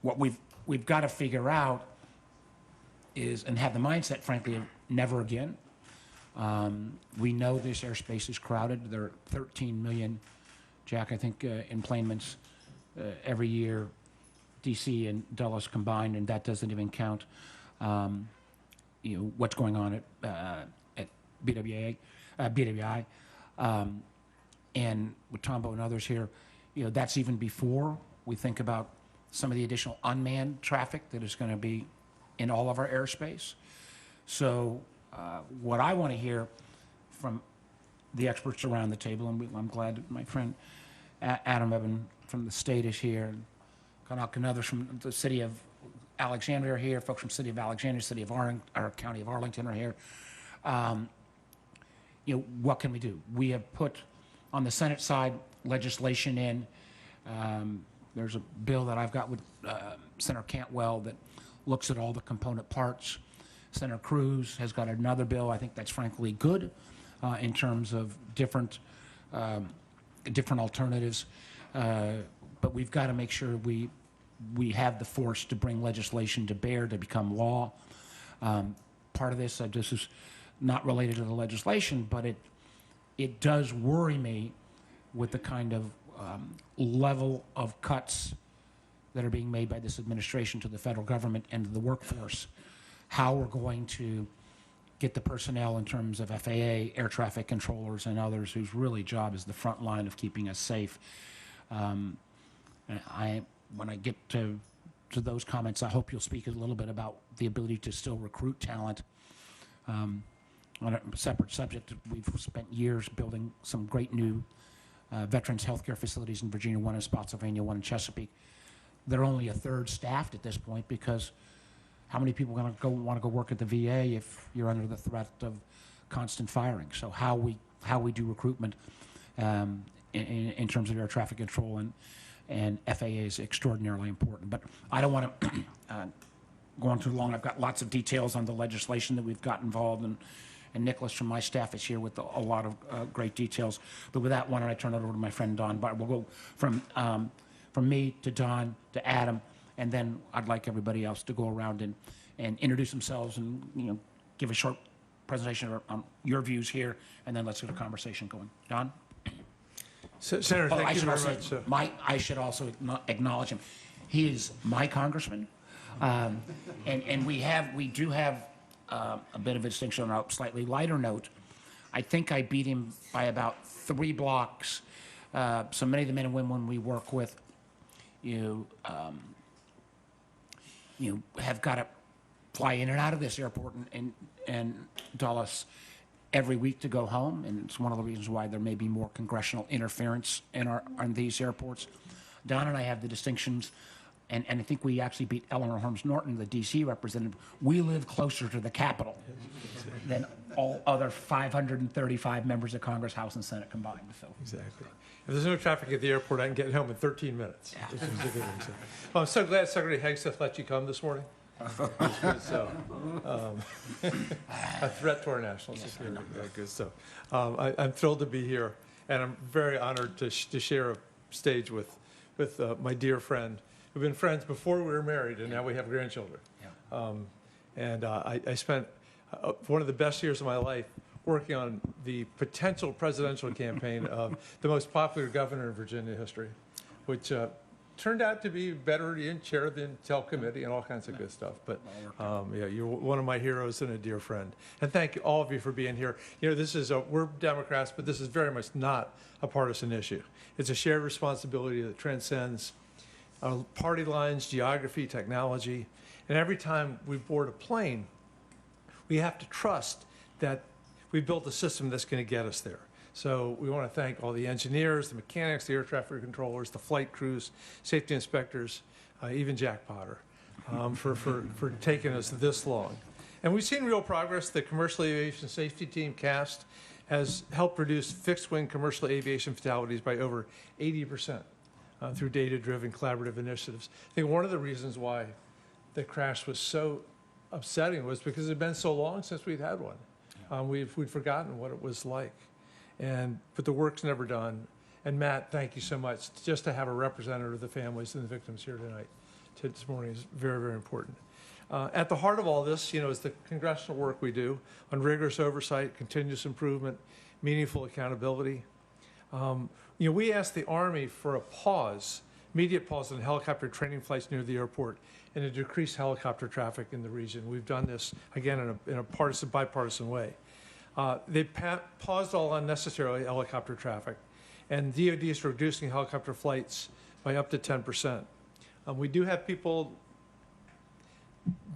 what we've got to figure out is, and have the mindset, frankly, of never again. We know this airspace is crowded. There are 13 million, Jack, I think, enplanements every year, DC and Dulles combined, and that doesn't even count, what's going on at BWI, and with Tombo and others here. That's even before we think about some of the additional unmanned traffic that is going to be in all of our airspace. So what I want to hear from the experts around the table, and I'm glad that my friend Adam Eben from the state is here, and Kanak and others from the city of Alexandria are here, folks from city of Alexandria, city of our county of Arlington are here. What can we do? We have put on the Senate side legislation in. There's a bill that I've got with Senator Cantwell that looks at all the component parts. Senator Cruz has got another bill. I think that's frankly good in terms of different alternatives. But we've got to make sure we have the force to bring legislation to bear to become law. Part of this is not related to the legislation, but it does worry me with the kind of level of cuts that are being made by this administration to the federal government and to the workforce, how we're going to get the personnel in terms of FAA, air traffic controllers, and others whose really job is the front line of keeping us safe. When I get to those comments, I hope you'll speak a little bit about the ability to still recruit talent. On a separate subject, we've spent years building some great new veterans healthcare facilities in Virginia, one in Spotsylvania, one in Chesapeake. They're only a third staffed at this point because how many people are going to want to go work at the VA if you're under the threat of constant firing? So how we do recruitment in terms of air traffic control and FAA is extraordinarily important. But I don't want to go on too long. I've got lots of details on the legislation that we've got involved, and Nicholas from my staff is here with a lot of great details. But with that, why don't I turn it over to my friend Don? But we'll go from me to Don to Adam, and then I'd like everybody else to go around and introduce themselves and give a short presentation on your views here, and then let's get a conversation going. Don? Senator, thank you very much. I should also acknowledge him. He is my congressman, and we do have a bit of a distinction on a slightly lighter note. I think I beat him by about 3 blocks. So many of the men and women we work with, have got to fly in and out of this airport and Dulles every week to go home, and it's one of the reasons why there may be more congressional interference on these airports. Don and I have the distinctions, and I think we actually beat Eleanor Holmes Norton, the DC representative. We live closer to the Capitol than all other 535 members of Congress, House, and Senate combined. So. Exactly. If there's no traffic at the airport, I can get home in 13 minutes. Yeah. I'm so glad Secretary Hegseth let you come this morning. So, a threat to our national security. Good stuff. I'm thrilled to be here, and I'm very honored to share a stage with my dear friend. We've been friends before we were married, and now we have grandchildren. Yeah. I spent one of the best years of my life working on the potential presidential campaign of the most popular governor in Virginia history, which turned out to be better in chair of the Intel Committee and all kinds of good stuff. But yeah, you're one of my heroes and a dear friend. And thank all of you for being here. This is we're Democrats, but this is very much not a partisan issue. It's a shared responsibility that transcends party lines, geography, technology. And every time we board a plane, we have to trust that we built a system that's going to get us there. So we want to thank all the engineers, the mechanics, the air traffic controllers, the flight crews, safety inspectors, even Jack Potter, for taking us this long. And we've seen real progress. The Commercial Aviation Safety Team, CAST, has helped reduce fixed-wing commercial aviation fatalities by over 80% through data-driven collaborative initiatives. I think one of the reasons why the crash was so upsetting was because it had been so long since we'd had one. We'd forgotten what it was like. But the work's never done. And Matt, thank you so much. Just to have a representative of the families and the victims here tonight this morning is very, very important. At the heart of all this, is the congressional work we do on rigorous oversight, continuous improvement, meaningful accountability. We asked the Army for a pause, immediate pause on helicopter training flights near the airport and to decrease helicopter traffic in the region. We've done this, again, in a bipartisan way. They paused all unnecessary helicopter traffic, and DoD is reducing helicopter flights by up to 10%. We do have people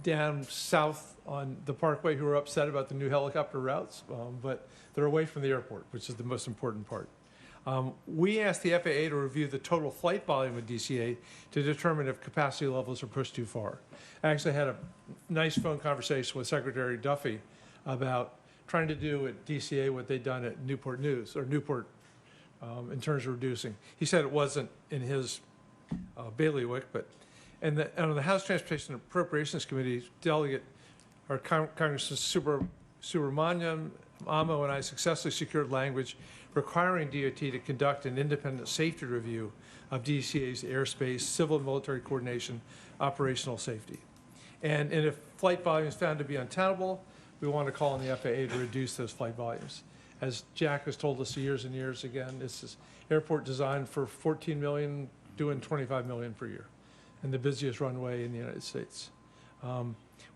down south on the Parkway who are upset about the new helicopter routes, but they're away from the airport, which is the most important part. We asked the FAA to review the total flight volume of DCA to determine if capacity levels are pushed too far. I actually had a nice phone conversation with Secretary Duffy about trying to do at DCA what they'd done at Newport News, or Newport, in terms of reducing. He said it wasn't in his bailiwick, but and on the House Transportation and Appropriations Committee, our Congressman Subramaniam, Amo, and I successfully secured language requiring DOT to conduct an independent safety review of DCA's airspace, civil and military coordination, operational safety. And if flight volume is found to be untenable, we want to call on the FAA to reduce those flight volumes. As Jack has told us years and years, again, this is airport designed for 14 million, doing 25 million per year, and the busiest runway in the United States.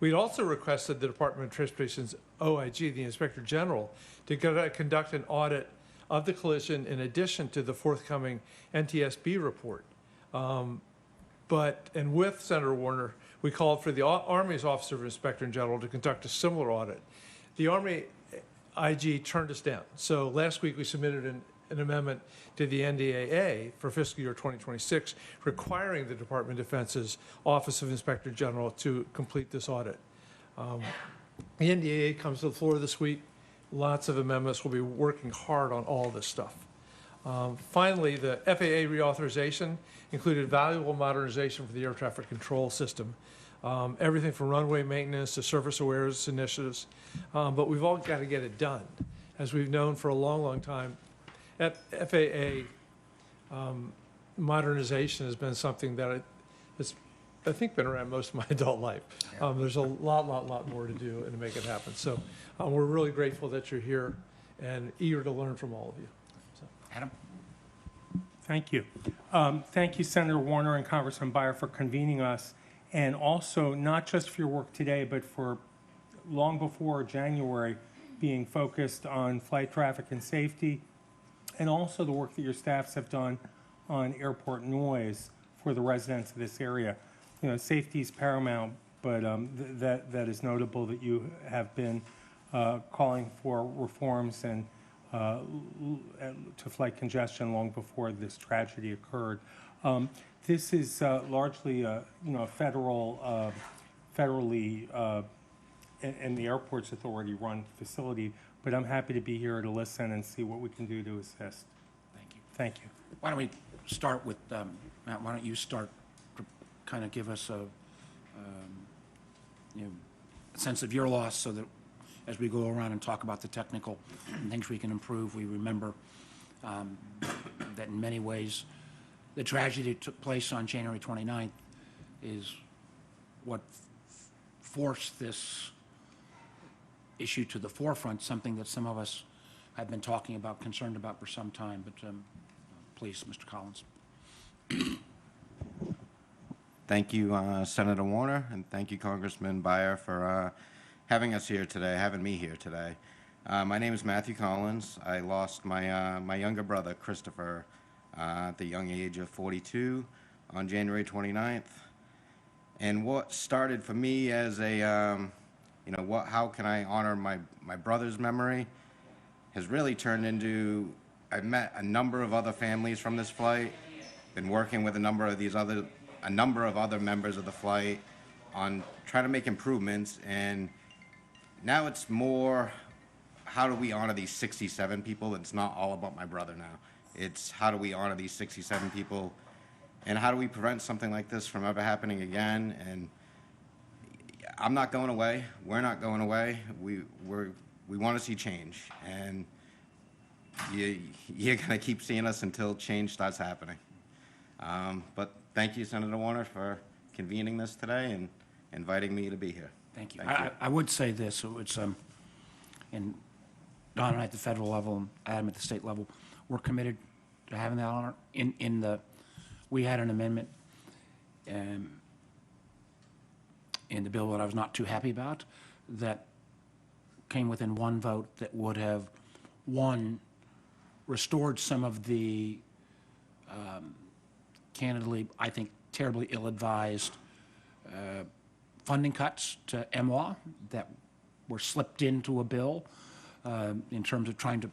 We'd also requested the Department of Transportation's OIG, the Inspector General, to conduct an audit of the collision in addition to the forthcoming NTSB report. And with Senator Warner, we called for the Army's Office of Inspector General to conduct a similar audit. The Army IG turned us down. So last week we submitted an amendment to the NDAA for fiscal year 2026, requiring the Department of Defense's Office of Inspector General to complete this audit. The NDAA comes to the floor this week. Lots of amendments. We'll be working hard on all this stuff. Finally, the FAA reauthorization included valuable modernization for the air traffic control system. Everything from runway maintenance to surface awareness initiatives. But we've all got to get it done. As we've known for a long, long time, FAA modernization has been something that has, I think, been around most of my adult life. There's a lot more to do and to make it happen. So we're really grateful that you're here and eager to learn from all of you. So. Adam? Thank you. Thank you, Senator Warner and Congressman Beyer, for convening us, and also not just for your work today, but for long before January, being focused on flight traffic and safety, and also the work that your staffs have done on airport noise for the residents of this area. Safety is paramount, but that is notable that you have been calling for reforms and to flight congestion long before this tragedy occurred. This is largely a federally and the Airports Authority run facility, but I'm happy to be here to listen and see what we can do to assist. Thank you. Thank you. Why don't we start with, Matt, why don't you start to kind of give us a sense of your loss, so that as we go around and talk about the technical and things we can improve, we remember that in many ways the tragedy that took place on January 29th is what forced this issue to the forefront, something that some of us have been talking about, concerned about for some time. But please, Mr. Collins. Thank you, Senator Warner, and thank you, Congressman Beyer, for having me here today. My name is Matthew Collins. I lost my younger brother, Christopher, at the young age of 42 on January 29th. And what started for me as a, how can I honor my brother's memory, has really turned into, I've met a number of other families from this flight, been working with a number of other members of the flight on trying to make improvements, and now it's more, how do we honor these 67 people? It's not all about my brother now. It's how do we honor these 67 people, and how do we prevent something like this from ever happening again? And I'm not going away. We're not going away. We want to see change, and you're going to keep seeing us until change starts happening. But thank you, Senator Warner, for convening this today and inviting me to be here. Thank you. Thank you. I would say this, so it's, and Don and I at the federal level, and Adam at the state level, we're committed to having that honor. We had an amendment in the bill that I was not too happy about, that came within one vote that would have, one, restored some of the, candidly, I think terribly ill-advised funding cuts to MWA that were slipped into a bill in terms of trying to,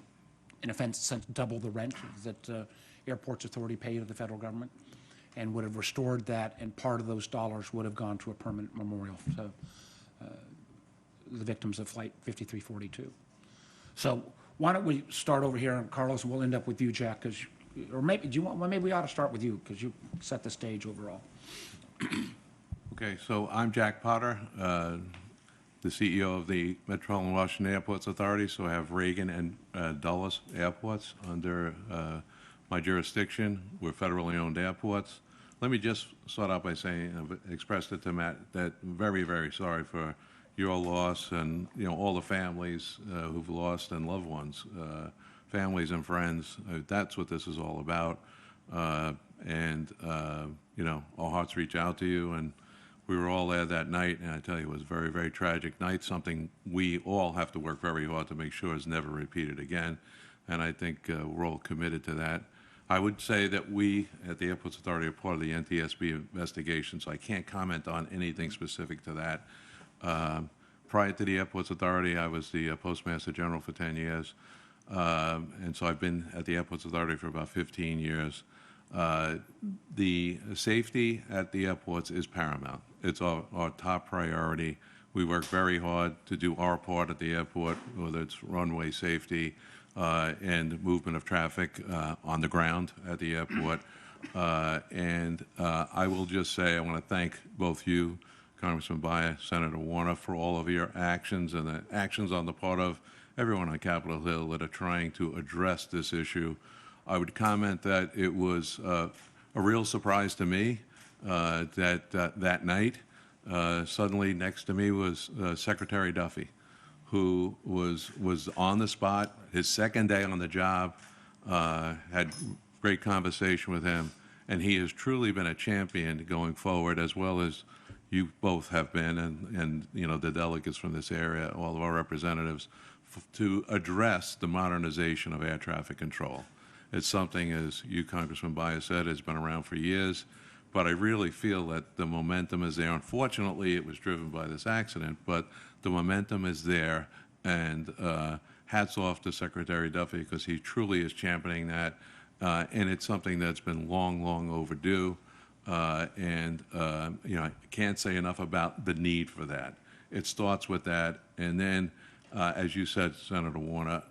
in a sense, double the rent that Airports Authority pay to the federal government, and would have restored that, and part of those dollars would have gone to a permanent memorial to the victims of Flight 5342. So why don't we start over here, and Carlos, we'll end up with you, Jack, because, or maybe, do you want, well, maybe we ought to start with you, because you set the stage overall. Okay, so I'm Jack Potter, the CEO of the Metropolitan Washington Airports Authority, so I have Reagan and Dulles airports under my jurisdiction. We're federally owned airports. Let me just start out by saying, I've expressed it to Matt, that I'm very, very sorry for your loss and, you know, all the families who've lost and loved ones, families and friends. That's what this is all about. You know, our hearts reach out to you, and we were all there that night, and I tell you, it was a very, very tragic night, something we all have to work very hard to make sure is never repeated again, and I think we're all committed to that. I would say that we at the Airports Authority are part of the NTSB investigation, so I can't comment on anything specific to that. Prior to the Airports Authority, I was the Postmaster General for 10 years, and so I've been at the Airports Authority for about 15 years. The safety at the airports is paramount. It's our top priority. We work very hard to do our part at the airport, whether it's runway safety and movement of traffic on the ground at the airport. I will just say I want to thank both you, Congressman Bayer, Senator Warner, for all of your actions and the actions on the part of everyone on Capitol Hill that are trying to address this issue. I would comment that it was a real surprise to me that night, suddenly next to me was Secretary Duffy, who was on the spot, his second day on the job, had great conversation with him, and he has truly been a champion going forward, as well as you both have been, and you know, the delegates from this area, all of our representatives, to address the modernization of air traffic control. It's something, as you, Congressman Bayer, said, has been around for years, but I really feel that the momentum is there. Unfortunately, it was driven by this accident, but the momentum is there, and hats off to Secretary Duffy, because he truly is championing that, and it's something that's been long, long overdue, you know, I can't say enough about the need for that. It starts with that, and then, as you said, Senator Warner,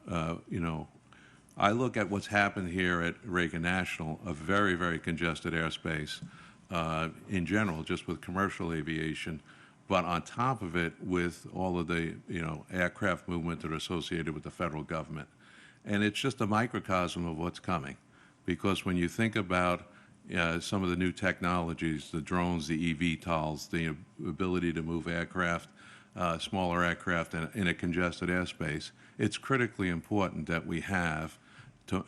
you know, I look at what's happened here at Reagan National, a very, very congested airspace in general, just with commercial aviation, but on top of it with all of the, you know, aircraft movement that are associated with the federal government. And it's just a microcosm of what's coming, because when you think about some of the new technologies, the drones, the eVTOLs, the ability to move aircraft, smaller aircraft in a congested airspace, it's critically important that we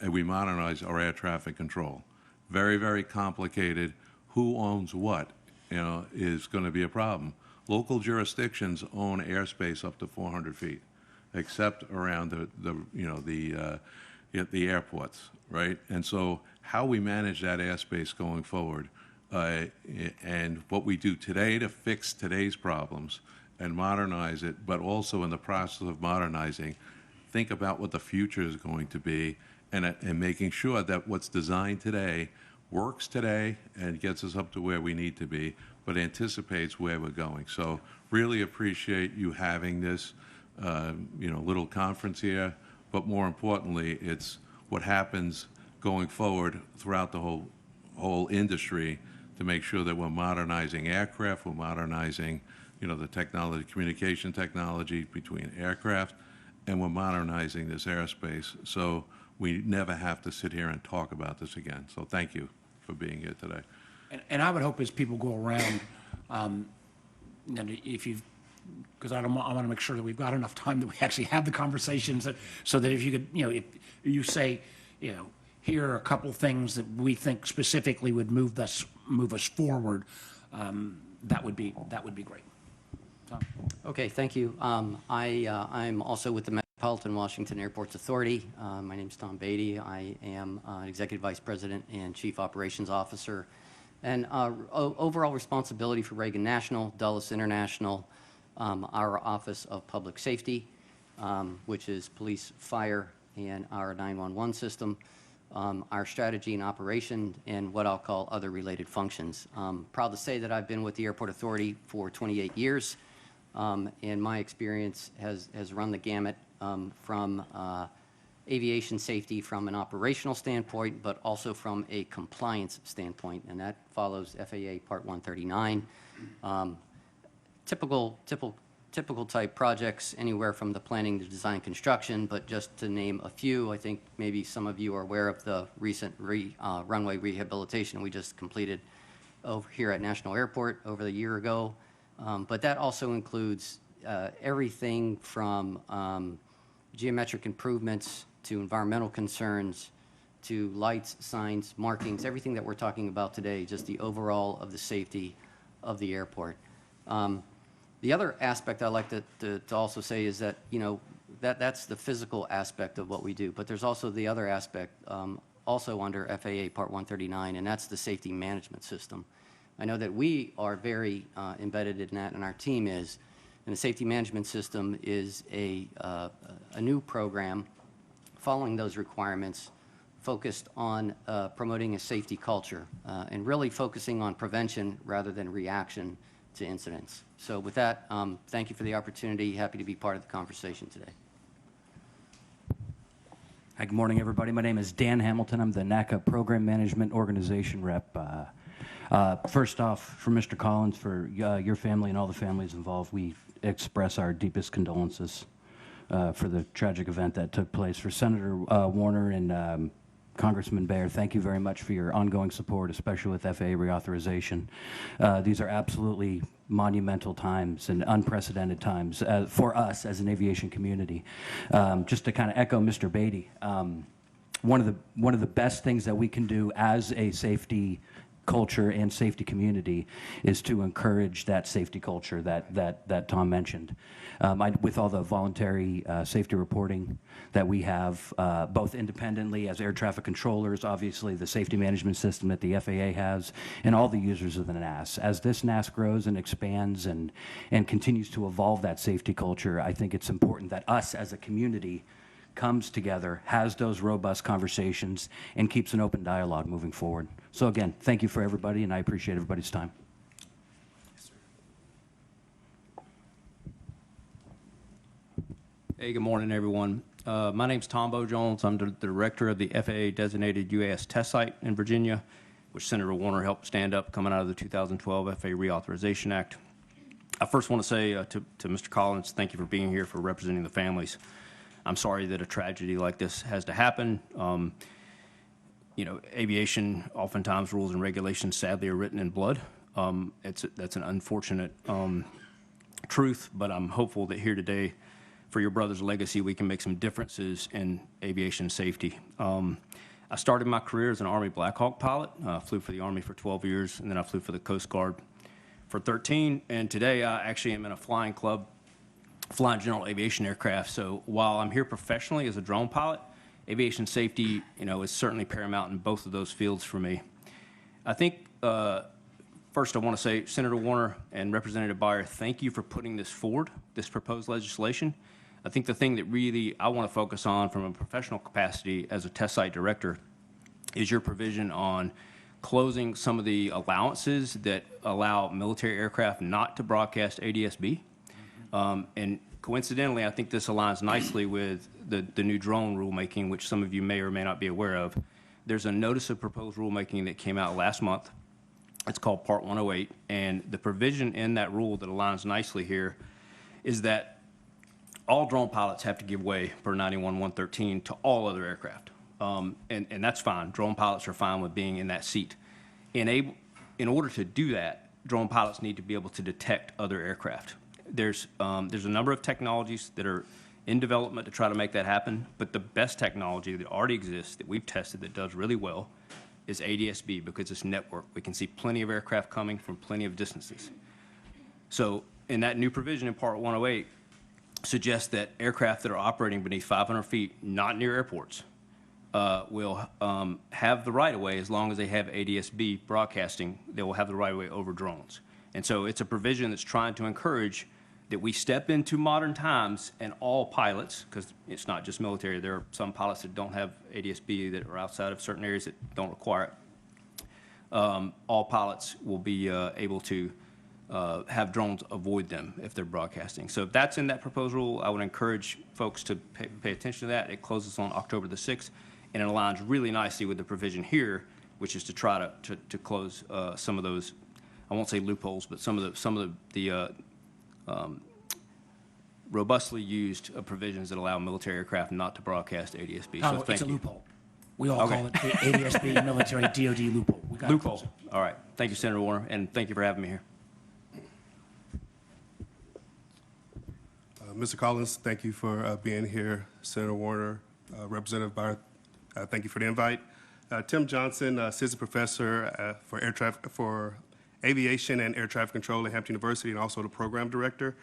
we modernize our air traffic control. Very, very complicated. Who owns what, you know, is going to be a problem. Local jurisdictions own airspace up to 400 feet, except around the airports, right? And so how we manage that airspace going forward, and what we do today to fix today's problems and modernize it, but also in the process of modernizing, think about what the future is going to be, and making sure that what's designed today works today and gets us up to where we need to be, but anticipates where we're going. So really appreciate you having this, you know, little conference here, but more importantly, it's what happens going forward throughout the whole industry to make sure that we're modernizing aircraft, we're modernizing, you know, the technology, communication technology between aircraft, and we're modernizing this airspace. So we never have to sit here and talk about this again. So thank you for being here today. And I would hope as people go around And if you've, because I want to make sure that we've got enough time that we actually have the conversations, so that if you could, if you say, here are a couple things that we think specifically would move us forward, that would be great. Tom? Okay, thank you. I'm also with the Metropolitan Washington Airports Authority. My name is Tom Beatty. I am Executive Vice President and Chief Operations Officer, and overall responsibility for Reagan National, Dulles International, our Office of Public Safety, which is police, fire, and our 911 system, our strategy and operation, and what I'll call other related functions. Proud to say that I've been with the Airport Authority for 28 years, and my experience has run the gamut from aviation safety from an operational standpoint, but also from a compliance standpoint, and that follows FAA Part 139. Typical type projects, anywhere from the planning to design construction, but just to name a few, I think maybe some of you are aware of the recent runway rehabilitation we just completed over here at National Airport over a year ago. But that also includes everything from geometric improvements to environmental concerns to lights, signs, markings, everything that we're talking about today, just the overall of the safety of the airport. The other aspect I like to also say is that, that's the physical aspect of what we do, but there's also the other aspect also under FAA Part 139, and that's the safety management system. I know that we are very embedded in that, and our team is. And the safety management system is a new program following those requirements, focused on promoting a safety culture and really focusing on prevention rather than reaction to incidents. So with that, thank you for the opportunity. Happy to be part of the conversation today. Hi, good morning, everybody. My name is Dan Hamilton. I'm the NACA Program Management Organization Rep. First off, for Mr. Collins, for your family and all the families involved, we express our deepest condolences for the tragic event that took place. For Senator Warner and Congressman Baer, thank you very much for your ongoing support, especially with FAA reauthorization. These are absolutely monumental times and unprecedented times for us as an aviation community. Just to kind of echo Mr. Beatty, one of the best things that we can do as a safety culture and safety community is to encourage that safety culture that Tom mentioned. With all the voluntary safety reporting that we have, both independently as air traffic controllers, obviously the safety management system that the FAA has, and all the users of the NAS. As this NAS grows and expands and continues to evolve that safety culture, I think it's important that us as a community comes together, has those robust conversations, and keeps an open dialogue moving forward. So again, thank you for everybody, and I appreciate everybody's time. Hey, good morning, everyone. My name's Tom Bo Jones. I'm the director of the FAA-designated UAS test site in Virginia, which Senator Warner helped stand up coming out of the 2012 FAA Reauthorization Act. I first want to say to Mr. Collins, thank you for being here, for representing the families. I'm sorry that a tragedy like this has to happen. Aviation, oftentimes rules and regulations sadly are written in blood. That's an unfortunate truth, but I'm hopeful that here today, for your brother's legacy, we can make some differences in aviation safety. I started my career as an Army Black Hawk pilot. Flew for the Army for 12 years, and then I flew for the Coast Guard for 13. And today I actually am in a flying club, flying general aviation aircraft. So while I'm here professionally as a drone pilot, aviation safety, is certainly paramount in both of those fields for me. I think first I want to say, Senator Warner and Representative Beyer, thank you for putting this forward, this proposed legislation. I think the thing that really I want to focus on from a professional capacity as a test site director is your provision on closing some of the allowances that allow military aircraft not to broadcast ADS-B. And coincidentally, I think this aligns nicely with the new drone rulemaking, which some of you may or may not be aware of. There's a notice of proposed rulemaking that came out last month. It's called Part 108, and the provision in that rule that aligns nicely here is that all drone pilots have to give way per 91-113 to all other aircraft. And that's fine. Drone pilots are fine with being in that seat. In order to do that, drone pilots need to be able to detect other aircraft. There's a number of technologies that are in development to try to make that happen, but the best technology that already exists that we've tested that does really well is ADS-B because it's network. We can see plenty of aircraft coming from plenty of distances. So in that new provision in Part 108 suggests that aircraft that are operating beneath 500 feet, not near airports, will have the right-of-way as long as they have ADS-B broadcasting. They will have the right-of-way over drones. And so it's a provision that's trying to encourage that we step into modern times and all pilots, because it's not just military, there are some pilots that don't have ADS-B that are outside of certain areas that don't require it. All pilots will be able to have drones avoid them if they're broadcasting. So if that's in that proposed rule, I would encourage folks to pay attention to that. It closes on October the 6th, and it aligns really nicely with the provision here, which is to try to close some of those, I won't say loopholes, but some of the robustly used provisions that allow military aircraft not to broadcast ADS-B. So Oh, thank it's a you. loophole. We all Okay. call it ADS-B, military DOD loophole. We gotta close Loophole. it. All right. Thank you, Senator Warner, and thank you for having me here. Mr. Collins, thank you for being here. Senator Warner, Representative Byer, thank you for the invite. Tim Johnson, assistant professor for aviation and air traffic control at Hampton University, and also the program director.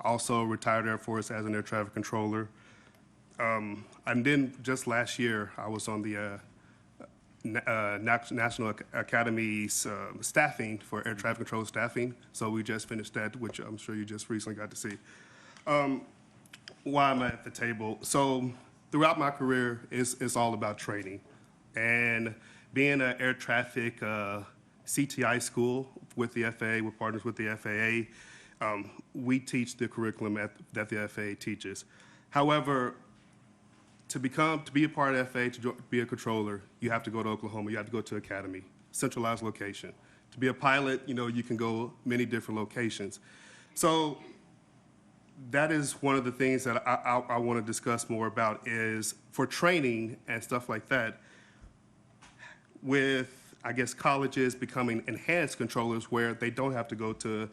Also retired Air Force as an air traffic controller. And then just last year, I was on the National Academy's staffing for air traffic control staffing. So we just finished that, which I'm sure you just recently got to see. Why am I at the table? So throughout my career, it's all about training. And being an air traffic CTI school with the FAA, we're partners with the FAA, we teach the curriculum that the FAA teaches. However, to be a part of FAA, to be a controller, you have to go to Oklahoma. You have to go to Academy, centralized location. To be a pilot, you can go many different locations. So that is one of the things that I want to discuss more about is for training and stuff like that, with, I guess, colleges becoming enhanced controllers where they don't have to go to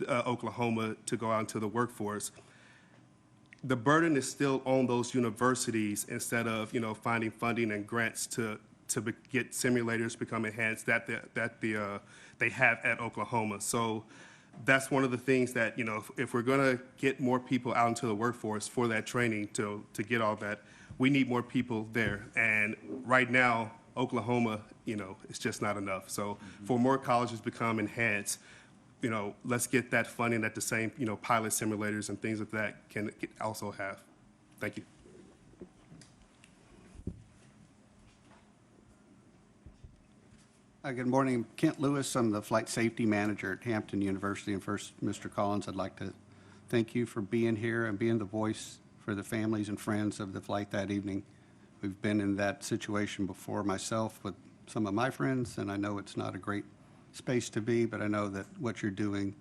Oklahoma to go out into the workforce. The burden is still on those universities instead of, finding funding and grants to get simulators become enhanced that they have at Oklahoma. So that's one of the things that, if we're going to get more people out into the workforce for that training to get all that, we need more people there. And right now, Oklahoma, it's just not enough. So for more colleges to become enhanced, let's get that funding that the same, pilot simulators and things like that can also have. Thank you. Good morning. Kent Lewis. I'm the flight safety manager at Hampton University. And first, Mr. Collins, I'd like to thank you for being here and being the voice for the families and friends of the flight that evening. We've been in that situation before myself with some of my friends, and I know it's not a great space to be, but I know that what you're doing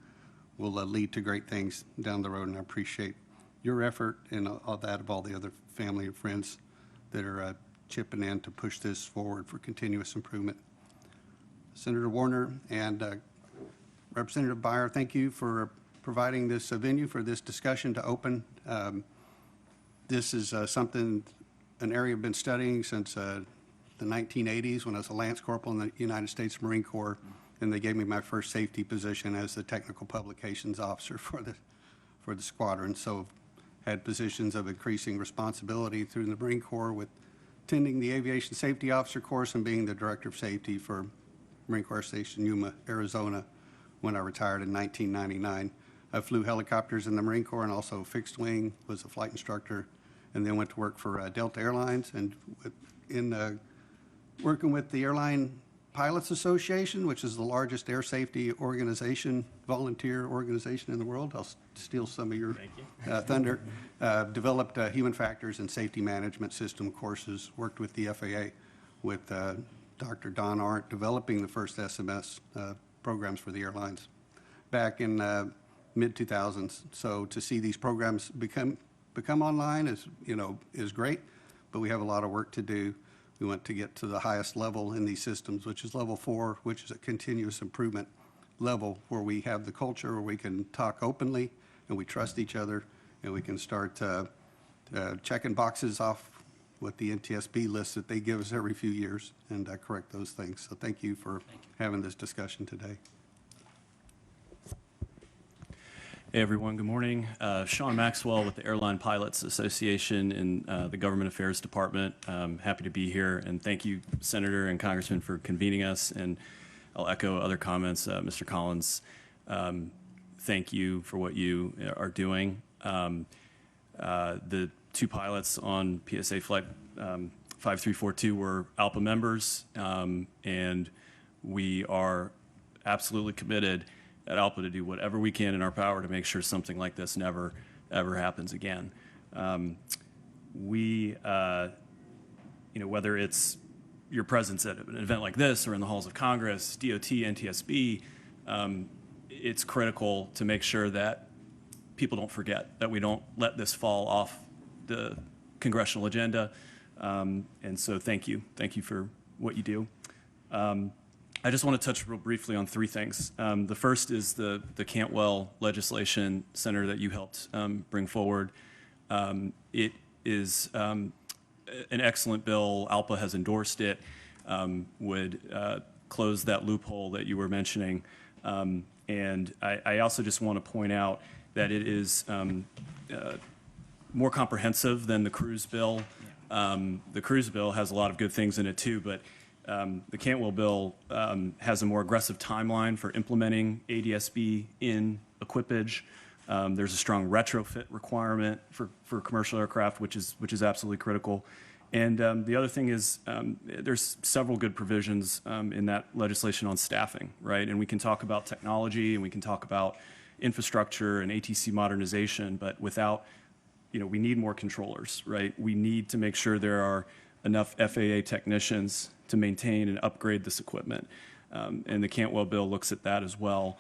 will lead to great things down the road, and I appreciate your effort and all that of all the other family and friends that are chipping in to push this forward for continuous improvement. Senator Warner and Representative Byer, thank you for providing this venue for this discussion to open. This is an area I've been studying since the 1980s when I was a Lance Corporal in the United States Marine Corps, and they gave me my first safety position as the Technical Publications Officer for the squadron. So had positions of increasing responsibility through the Marine Corps with attending the Aviation Safety Officer course and being the Director of Safety for Marine Corps Station Yuma, Arizona, when I retired in 1999. I flew helicopters in the Marine Corps and also fixed wing, was a flight instructor, and then went to work for Delta Airlines. And working with the Airline Pilots Association, which is the largest air safety organization, volunteer organization in the world. I'll steal some of your thunder. Developed human factors and safety management system courses, worked with the FAA with Dr. Don Arndt, developing the first SMS programs for the airlines back in mid-2000s. So to see these programs become online is great, but we have a lot of work to do. We want to get to the highest level in these systems, which is level 4, which is a continuous improvement level where we have the culture where we can talk openly and we trust each other and we can start checking boxes off with the NTSB list that they give us every few years and correct those things. So thank you for having this discussion today. Hey everyone, good morning. Sean Maxwell with the Airline Pilots Association in the Government Affairs Department. Happy to be here, and thank you, Senator and Congressman, for convening us. And I'll echo other comments. Mr. Collins, thank you for what you are doing. The two pilots on PSA Flight 5342 were ALPA members, and we are absolutely committed at ALPA to do whatever we can in our power to make sure something like this never, ever happens again. Whether it's your presence at an event like this or in the halls of Congress, DOT, NTSB, it's critical to make sure that people don't forget, that we don't let this fall off the congressional agenda. And so thank you. Thank you for what you do. I just want to touch real briefly on three things. The first is the Cantwell legislation, Senator, that you helped bring forward. It is an excellent bill. ALPA has endorsed it, would close that loophole that you were mentioning. And I also just want to point out that it is more comprehensive than the cruise bill. The cruise bill has a lot of good things in it too, but the Cantwell bill has a more aggressive timeline for implementing ADSB in equipage. There's a strong retrofit requirement for commercial aircraft, which is absolutely critical. And the other thing is there's several good provisions in that legislation on staffing, right? And we can talk about technology and we can talk about infrastructure and ATC modernization, but without, we need more controllers, right? We need to make sure there are enough FAA technicians to maintain and upgrade this equipment. And the Cantwell bill looks at that as well.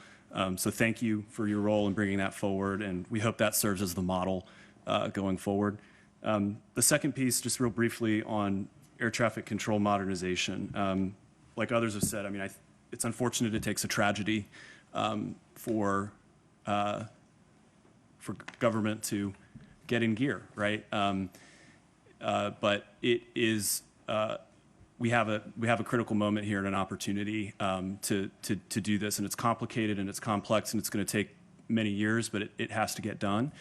So thank you for your role in bringing that forward, and we hope that serves as the model going forward. The second piece, just real briefly on air traffic control modernization. Like others have said, it's unfortunate it takes a tragedy for government to get in gear, right? But it is, we have a critical moment here and an opportunity to do this, and it's complicated and it's complex and it's going to take many years, but it has to get done.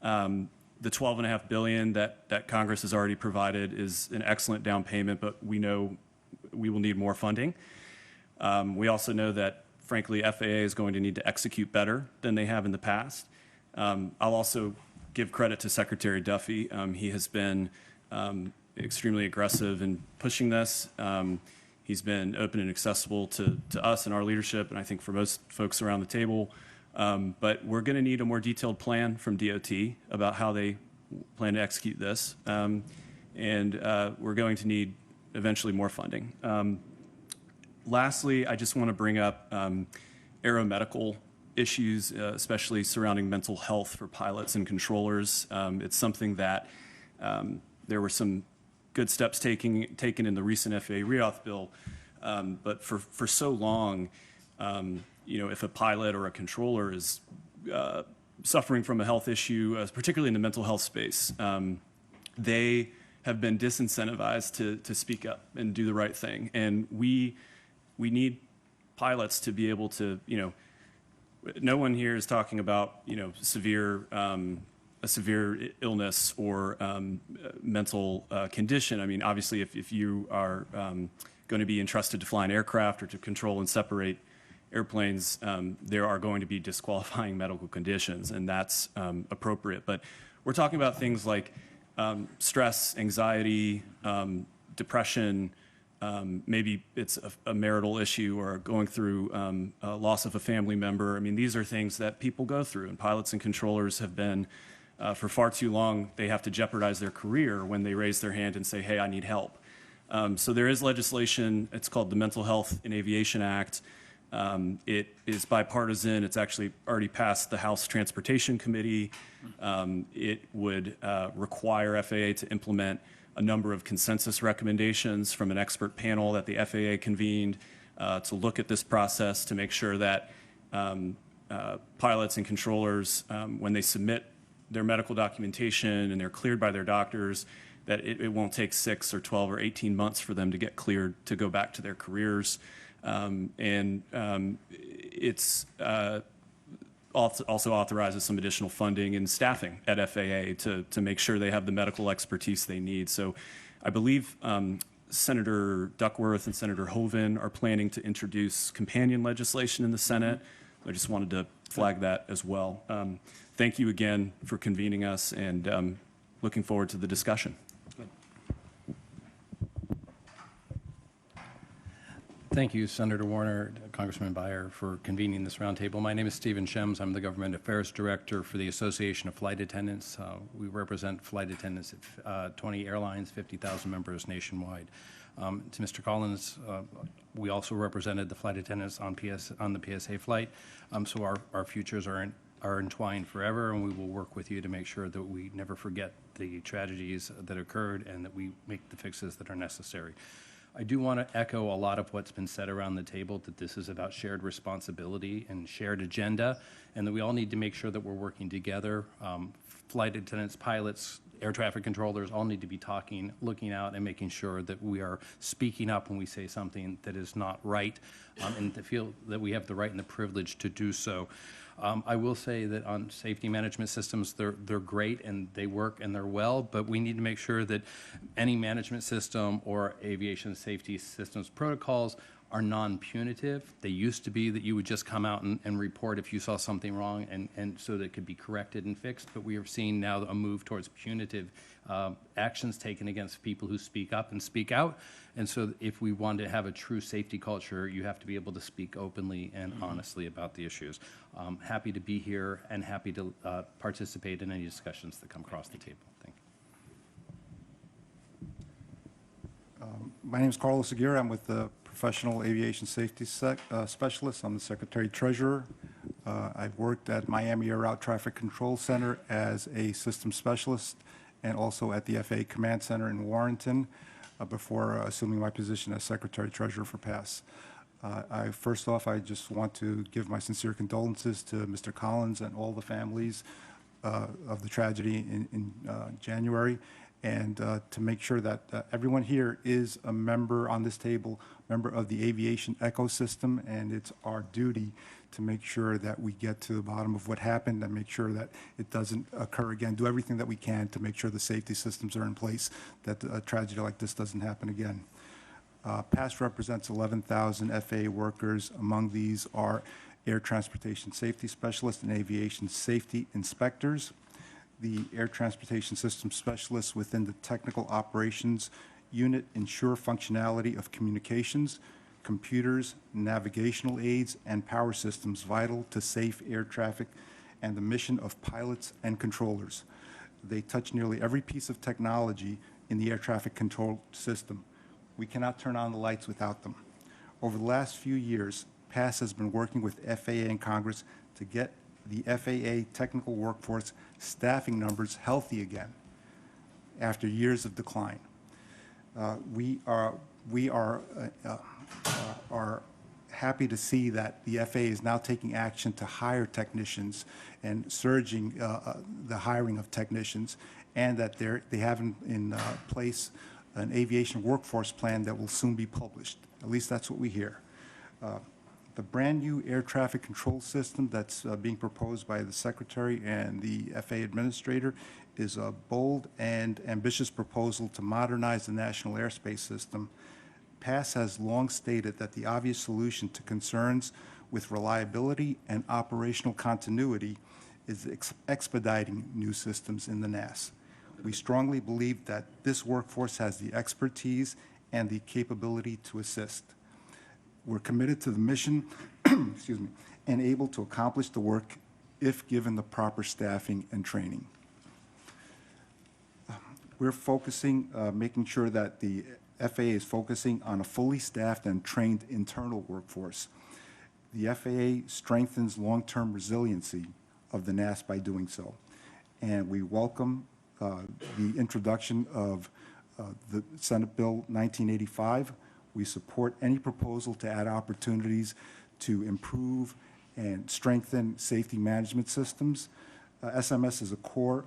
The $12.5 billion that Congress has already provided is an excellent down payment, but we know we will need more funding. We also know that, frankly, FAA is going to need to execute better than they have in the past. I'll also give credit to Secretary Duffy. He has been extremely aggressive in pushing this. He's been open and accessible to us and our leadership, and I think for most folks around the table. But we're going to need a more detailed plan from DOT about how they plan to execute this. And we're going to need eventually more funding. Lastly, I just want to bring up aeromedical issues, especially surrounding mental health for pilots and controllers. It's something that there were some good steps taken in the recent FAA reauth bill, but for so long, if a pilot or a controller is suffering from a health issue, particularly in the mental health space, they have been disincentivized to speak up and do the right thing. And we need pilots to be able to, no one here is talking about, a severe illness or mental condition. Obviously, if you are going to be entrusted to fly an aircraft or to control and separate airplanes, there are going to be disqualifying medical conditions, and that's appropriate. But we're talking about things like stress, anxiety, depression, maybe it's a marital issue or going through a loss of a family member. These are things that people go through, and pilots and controllers have been, for far too long, they have to jeopardize their career when they raise their hand and say, hey, I need help. So there is legislation, it's called the Mental Health in Aviation Act. It is bipartisan. It's actually already passed the House Transportation Committee. It would require FAA to implement a number of consensus recommendations from an expert panel that the FAA convened to look at this process to make sure that pilots and controllers, when they submit their medical documentation and they're cleared by their doctors, that it won't take 6 or 12 or 18 months for them to get cleared to go back to their careers. It's also authorizes some additional funding and staffing at FAA to make sure they have the medical expertise they need. So I believe Senator Duckworth and Senator Hoeven are planning to introduce companion legislation in the Senate. I just wanted to flag that as well. Thank you again for convening us, and looking forward to the discussion. Thank you, Senator Warner, Congressman Beyer, for convening this roundtable. My name is Stephen Shems. I'm the Government Affairs Director for the Association of Flight Attendants. We represent flight attendants at 20 airlines, 50,000 members nationwide. To Mr. Collins, we also represented the flight attendants on the PSA flight, so our futures are entwined forever, and we will work with you to make sure that we never forget the tragedies that occurred and that we make the fixes that are necessary. I do want to echo a lot of what's been said around the table, that this is about shared responsibility and shared agenda, and that we all need to make sure that we're working together. Flight attendants, pilots, air traffic controllers all need to be talking, looking out, and making sure that we are speaking up when we say something that is not right, and to feel that we have the right and the privilege to do so. I will say that on safety management systems, they're great and they work and they're well, but we need to make sure that any management system or aviation safety systems protocols are non-punitive. They used to be that you would just come out and report if you saw something wrong, and so that it could be corrected and fixed, but we are seeing now a move towards punitive actions taken against people who speak up and speak out. And so if we want to have a true safety culture, you have to be able to speak openly and honestly about the issues. Happy to be here and happy to participate in any discussions that come across the table. Thank you. My name is Carlos Aguirre. I'm with the Professional Aviation Safety Specialist. I'm the Secretary Treasurer. I've worked at Miami Air Route Traffic Control Center as a system specialist and also at the FAA Command Center in Warrenton before assuming my position as Secretary Treasurer for PASS. First off, I just want to give my sincere condolences to Mr. Collins and all the families of the tragedy in January, and to make sure that everyone here is a member on this table, member of the aviation ecosystem, and it's our duty to make sure that we get to the bottom of what happened and make sure that it doesn't occur again. Do everything that we can to make sure the safety systems are in place, that a tragedy like this doesn't happen again. PASS represents 11,000 FAA workers. Among these are air transportation safety specialists and aviation safety inspectors. The air transportation system specialists within the technical operations unit ensure functionality of communications, computers, navigational aids, and power systems vital to safe air traffic and the mission of pilots and controllers. They touch nearly every piece of technology in the air traffic control system. We cannot turn on the lights without them. Over the last few years, PASS has been working with FAA and Congress to get the FAA technical workforce staffing numbers healthy again after years of decline. We are happy to see that the FAA is now taking action to hire technicians and surging the hiring of technicians, and that they have in place an aviation workforce plan that will soon be published. At least that's what we hear. The brand new air traffic control system that's being proposed by the Secretary and the FAA Administrator is a bold and ambitious proposal to modernize the national airspace system. PASS has long stated that the obvious solution to concerns with reliability and operational continuity is expediting new systems in the NAS. We strongly believe that this workforce has the expertise and the capability to assist. We're committed to the mission excuse me, and able to accomplish the work if given the proper staffing and training. We're focusing, making sure that the FAA is focusing on a fully staffed and trained internal workforce. The FAA strengthens long-term resiliency of the NAS by doing so. And we welcome the introduction of the Senate Bill 1985. We support any proposal to add opportunities to improve and strengthen safety management systems. SMS is a core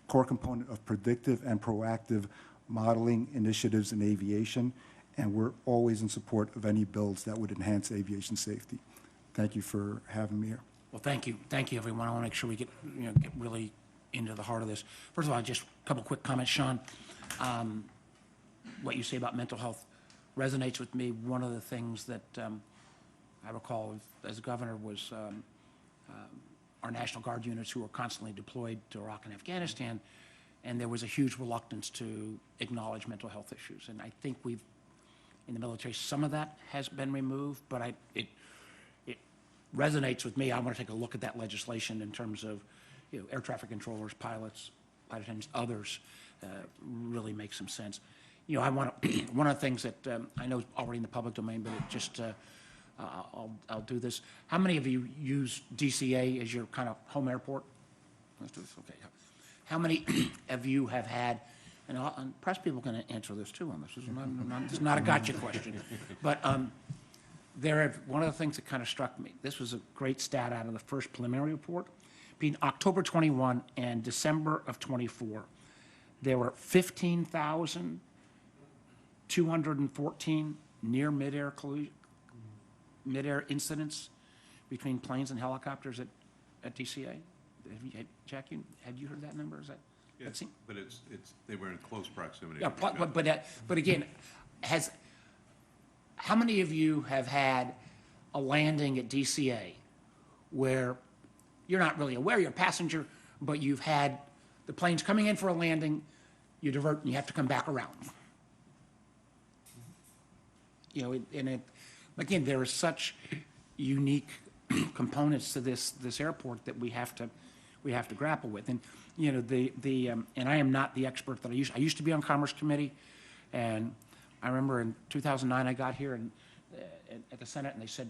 component of predictive and proactive modeling initiatives in aviation, and we're always in support of any bills that would enhance aviation safety. Thank you for having me here. Well, thank you, everyone. I want to make sure we get really into the heart of this. First of all, just a couple quick comments, Sean. What you say about mental health resonates with me. One of the things that I recall as governor was our National Guard units who were constantly deployed to Iraq and Afghanistan, and there was a huge reluctance to acknowledge mental health issues. And I think we've, in the military, some of that has been removed, but it resonates with me. I want to take a look at that legislation in terms of, air traffic controllers, pilots, flight attendants, others, really makes some sense. I want to, one of the things that I know is already in the public domain, but it just, I'll do this. How many of you use DCA as your kind of home airport? Let's do this, okay. How many of you have had, and press people can answer this too on this. This is not a gotcha question. But one of the things that kind of struck me, this was a great stat out of the first preliminary report. Between October 21 and December of 24, there were 15,214 near midair incidents between planes and helicopters at DCA. Jack, had you heard that number? Is that? Yes, but they were in close proximity. Yeah, but again, how many of you have had a landing at DCA where you're not really aware you're a passenger, but you've had the plane's coming in for a landing, you divert and you have to come back around? Again, there are such unique components to this airport that we have to grapple with. And and I am not the expert that I used to be on Commerce Committee, and I remember in 2009 I got here and at the Senate, and they said,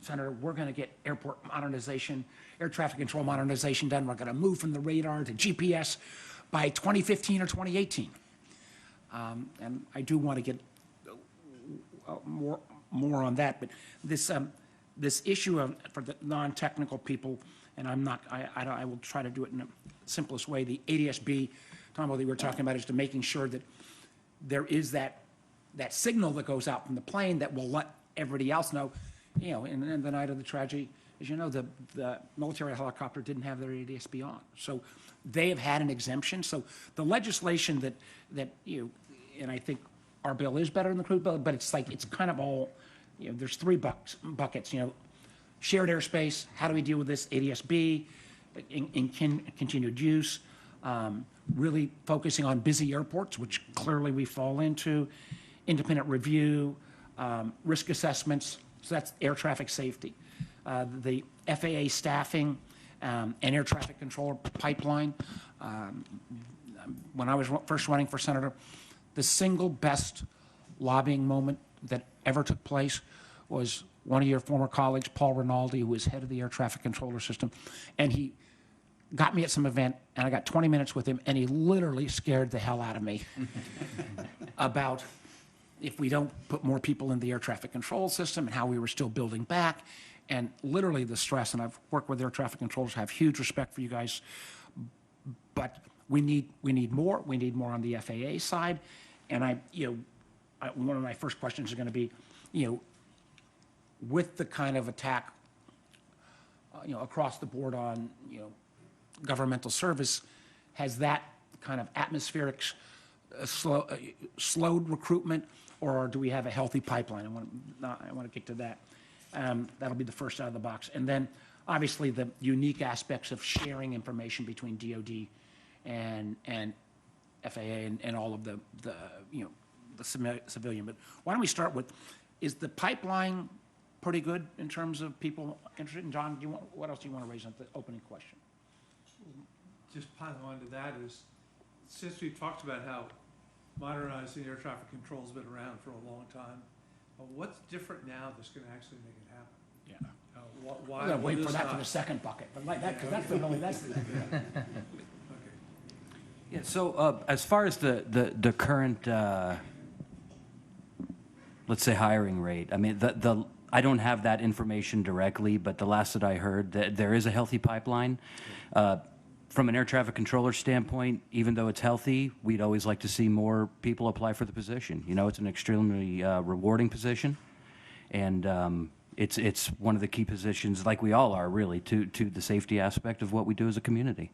Senator, we're going to get airport modernization, air traffic control modernization done. We're going to move from the radar to GPS by 2015 or 2018. And I do want to get more on that, but this issue for the non-technical people, and I will try to do it in the simplest way. The ADSB, Tom, what we were talking about, is to making sure that there is that signal that goes out from the plane that will let everybody else know. In the night of the tragedy, as you know, the military helicopter didn't have their ADSB on, so they have had an exemption. So the legislation that and I think our bill is better than the crude bill, but it's kind of all, there's three buckets. Shared airspace. How do we deal with this? ADSB, in continued use. Really focusing on busy airports, which clearly we fall into. Independent review, risk assessments. So that's air traffic safety. The FAA staffing and air traffic controller pipeline. When I was first running for senator, the single best lobbying moment that ever took place was one of your former colleagues, Paul Rinaldi, who was head of the air traffic controller system, and he got me at some event, and I got 20 minutes with him, and he literally scared the hell out of me about if we don't put more people in the air traffic control system and how we were still building back, and literally the stress. And I've worked with air traffic controllers, have huge respect for you guys, but we need more. We need more on the FAA side, and one of my first questions is going to be, with the kind of attack, across the board on, governmental service, has that kind of atmospheric slowed recruitment, or do we have a healthy pipeline? I want to get to that. That'll be the first out of the box. And then, obviously, the unique aspects of sharing information between DoD and FAA and all of the civilian. But why don't we start with, is the pipeline pretty good in terms of people interested? And John, what else do you want to raise on the opening question? Just piling on to that is, since we've talked about how modernizing air traffic control has been around for a long time, what's different now that's going to actually make it happen? Yeah. Why? I'm going to wait for that for the second bucket, but like that, because that's the really, that's the. Okay. Yeah, so as far as the current, let's say, hiring rate, I mean, I don't have that information directly, but the last that I heard, that there is a healthy pipeline. From an air traffic controller standpoint, even though it's healthy, we'd always like to see more people apply for the position. You know, it's an extremely rewarding position, and it's one of the key positions, like we all are, really, to the safety aspect of what we do as a community.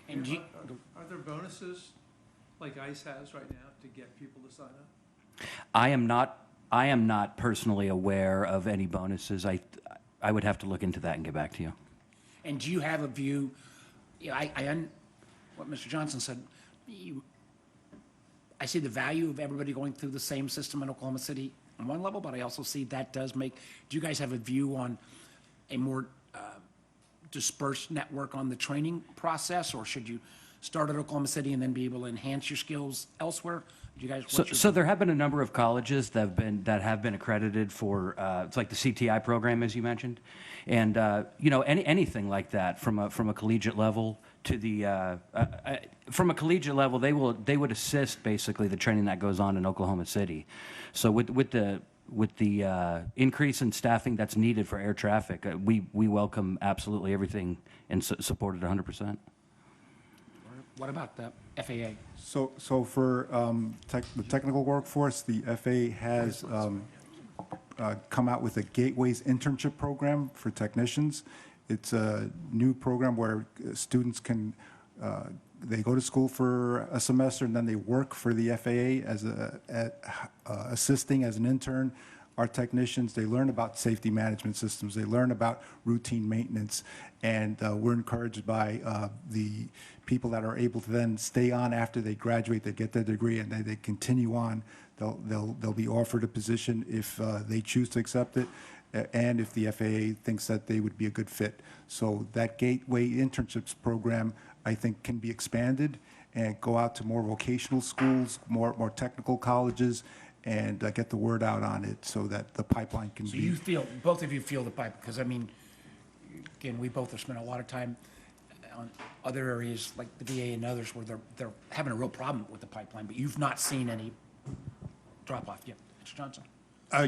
And you, Are there bonuses like ICE has right now to get people to sign up? I am not personally aware of any bonuses. I would have to look into that and get back to you. and do you have a view, what Mr. Johnson said, I see the value of everybody going through the same system in Oklahoma City on one level, but I also see that does make, do you guys have a view on a more dispersed network on the training process, or should you start at Oklahoma City and then be able to enhance your skills elsewhere? Do you guys? So there have been a number of colleges that have been accredited for it's like the CTI program, as you mentioned, and anything like that from a collegiate level to the from a collegiate level, they would assist basically the training that goes on in Oklahoma City. So with the increase in staffing that's needed for air traffic, we welcome absolutely everything and support it 100%. What about the FAA? So for the technical workforce, the FAA has come out with a Gateways internship program for technicians. It's a new program where students can, they go to school for a semester and then they work for the FAA as assisting as an intern. Our technicians, they learn about safety management systems, they learn about routine maintenance, and we're encouraged by the people that are able to then stay on after they graduate, they get their degree, and they continue on. They'll be offered a position if they choose to accept it, and if the FAA thinks that they would be a good fit. So that Gateway internships program, I think, can be expanded and go out to more vocational schools, more technical colleges, and get the word out on it so that the pipeline can So be. you feel, both of you feel the pipe, because I mean, again, we both have spent a lot of time on other areas like the VA and others where they're having a real problem with the pipeline, but you've not seen any drop off yet. Mr. Johnson?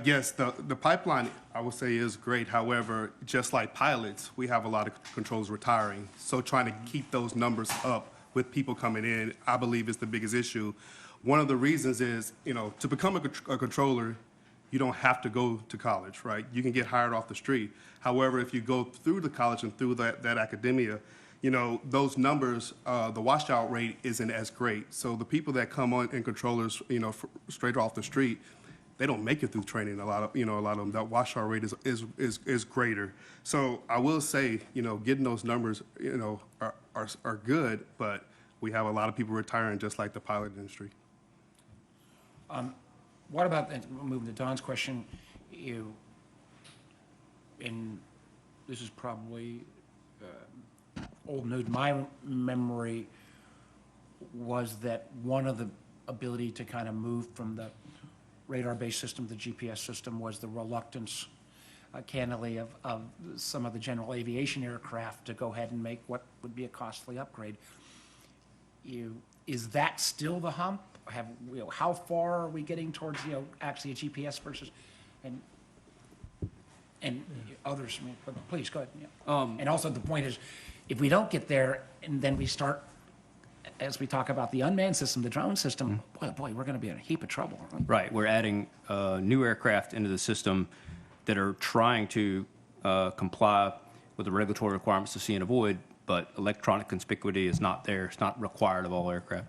Yes, the pipeline, I would say, is great. However, just like pilots, we have a lot of controllers retiring. So trying to keep those numbers up with people coming in, I believe, is the biggest issue. One of the reasons is, to become a controller, you don't have to go to college, right? You can get hired off the street. However, if you go through the college and through that academia, those numbers, the washout rate isn't as great. So the people that come on in controllers, straight off the street, they don't make it through training. A lot of them, that washout rate is greater. So I will say, getting those numbers, are good, but we have a lot of people retiring just like the pilot industry. What about, and moving to Don's question, and this is probably old news, my memory was that one of the ability to kind of move from the radar-based system to the GPS system was the reluctance, candidly, of some of the general aviation aircraft to go ahead and make what would be a costly upgrade. Is that still the hump? How far are we getting towards, actually a GPS versus, and others, but please, go ahead. Yeah. And also the point is, if we don't get there and then we start, as we talk about the unmanned system, the drone system, boy, we're going to be in a heap of trouble. Right, we're adding new aircraft into the system that are trying to comply with the regulatory requirements to see and avoid, but electronic conspicuity is not there. It's not required of all aircraft.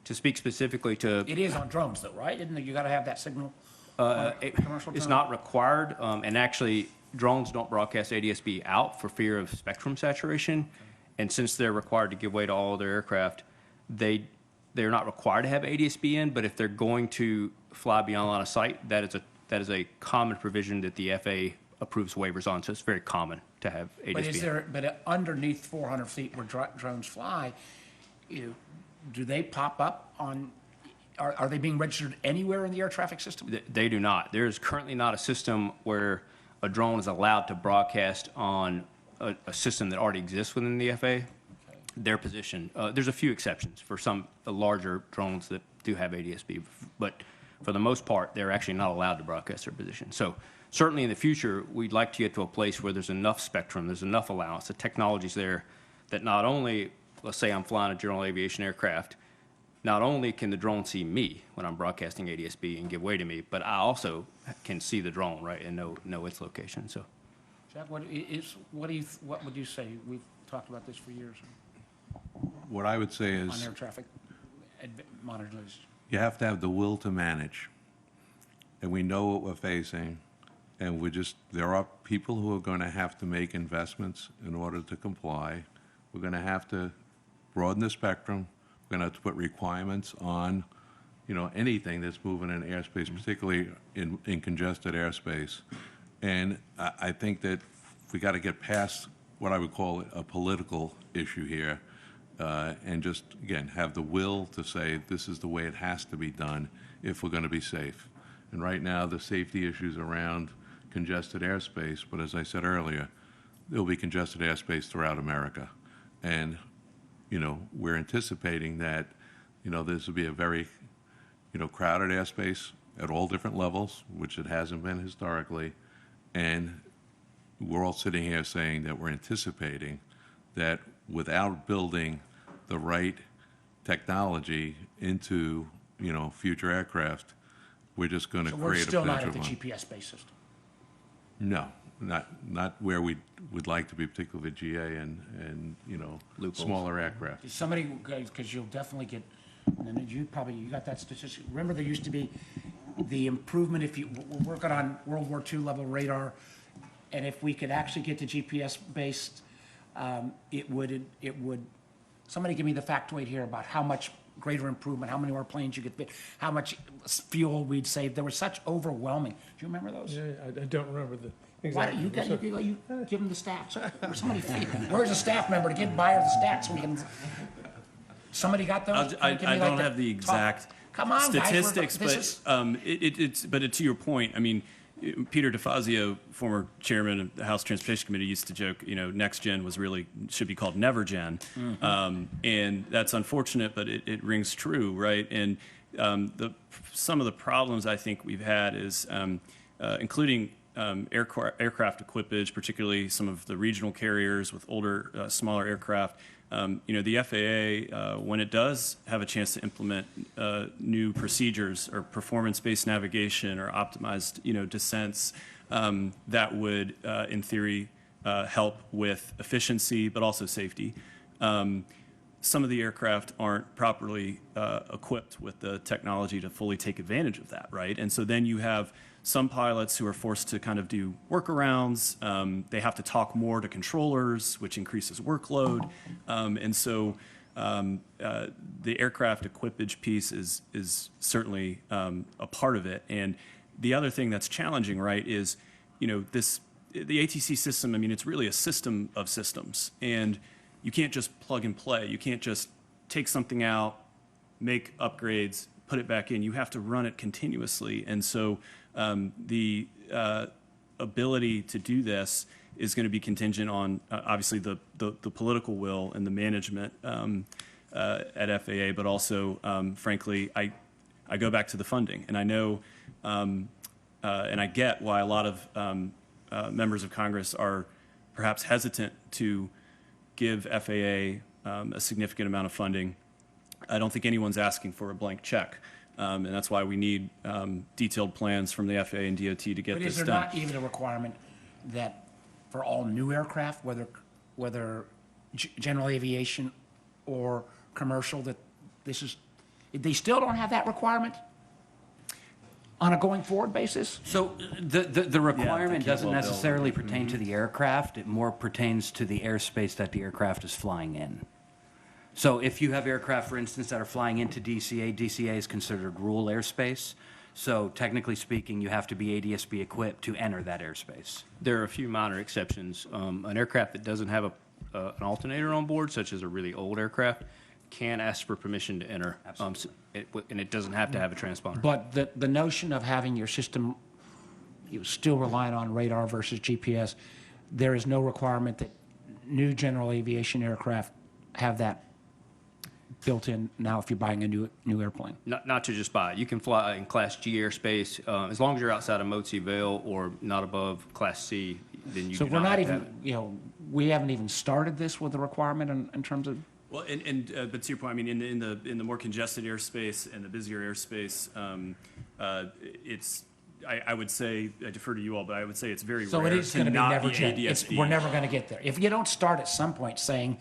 To speak specifically to... It is on drones, though, right? Isn't it? You got to have that signal on a commercial drone? It's not required, and actually, drones don't broadcast ADS-B out for fear of spectrum saturation, and since they're required to give way to all their aircraft, they're not required to have ADS-B in, but if they're going to fly beyond line of sight, that is a common provision that the FAA approves waivers on, so it's very common to have ADS-B. But underneath 400 feet where drones fly, do they pop up on, are they being registered anywhere in the air traffic system? They do not. There is currently not a system where a drone is allowed to broadcast on a system that already exists within the FAA. Their position, there's a few exceptions for some larger drones that do have ADS-B, but for the most part, they're actually not allowed to broadcast their position. So certainly in the future, we'd like to get to a place where there's enough spectrum, there's enough allowance, the technology's there, that not only, let's say I'm flying a general aviation aircraft, not only can the drone see me when I'm broadcasting ADSB and give way to me, but I also can see the drone, right, and know its location. So, Jack, what would you say? We've talked about this for years What I would say on is air traffic monitoring. you have to have the will to manage. And we know what we're facing, and there are people who are going to have to make investments in order to comply. We're going to have to broaden the spectrum. We're going to have to put requirements on, anything that's moving in airspace, particularly in congested airspace. And I think that we got to get past what I would call a political issue here, and just, again, have the will to say this is the way it has to be done if we're going to be safe. And right now, the safety issues around congested airspace, but as I said earlier, there'll be congested airspace throughout America. And, we're anticipating that, this will be a very, crowded airspace at all different levels, which it hasn't been historically. And we're all sitting here saying that we're anticipating that without building the right technology into, future aircraft, we're just going to So create we're a still not potential at the one. GPS-based system. No, not where we would like to be, particularly with GA and smaller aircraft. Somebody, because you'll definitely get, and you got that statistic. Remember, there used to be the improvement if we're working on World War II level radar, and if we could actually get to GPS-based, it would, somebody give me the factoid here about how much greater improvement, how many more planes you could fit, how much fuel we'd save. There was such overwhelming. Do you remember those? Yeah, I don't remember the Why exact. don't you give them the stats? Or somebody, where's a staff member to give Bayer the stats so we can, somebody got those? I Give me don't like have the exact Come on, guys, statistics, this is- but to your point, I mean, Peter DeFazio, former chairman of the House Transportation Committee, used to joke, Next Gen should be called Never Gen. And that's unfortunate, but it rings true, right? And some of the problems I think we've had is, including aircraft equipage, particularly some of the regional carriers with older, smaller aircraft. The FAA, when it does have a chance to implement new procedures or performance-based navigation or optimized, descents, that would, in theory, help with efficiency, but also safety. Some of the aircraft aren't properly equipped with the technology to fully take advantage of that, right? And so then you have some pilots who are forced to kind of do workarounds. They have to talk more to controllers, which increases workload. And so the aircraft equipage piece is certainly a part of it. And the other thing that's challenging, right, is, the ATC system, I mean, it's really a system of systems. And you can't just plug and play. You can't just take something out, make upgrades, put it back in. You have to run it continuously. And so the ability to do this is going to be contingent on, obviously, the political will and the management at FAA, but also, frankly, I go back to the funding. And I know, and I get why a lot of members of Congress are perhaps hesitant to give FAA a significant amount of funding. I don't think anyone's asking for a blank check. And that's why we need detailed plans from the FAA and DOT to get But this is there done. not even a requirement that for all new aircraft, whether general aviation or commercial, that they still don't have that requirement on a going forward basis? So the requirement keep doesn't well built. necessarily pertain to the aircraft. It more pertains to the airspace that the aircraft is flying in. So if you have aircraft, for instance, that are flying into DCA, DCA is considered rural airspace. So technically speaking, you have to be ADSB equipped to enter that airspace. there are a few minor exceptions. An aircraft that doesn't have an alternator on board, such as a really old aircraft, can ask for permission to enter. And it doesn't have to have a transponder. But the notion of having your system, you still relying on radar versus GPS, there is no requirement that new general aviation aircraft have that built in now if you're buying a new airplane. Not to just buy it. You can fly in Class G airspace, as long as you're outside of Motzi Vale or not above Class C, then you So do we're not have to have even, it. you know, we haven't even started this with the requirement in terms of, Well, but to your point, I mean, in the more congested airspace and the busier airspace, I would say, I defer to you all, but I would say it's very so rare it is to going to be not never be gen. ADS-B. We're never going to get there. If you don't start at some point saying,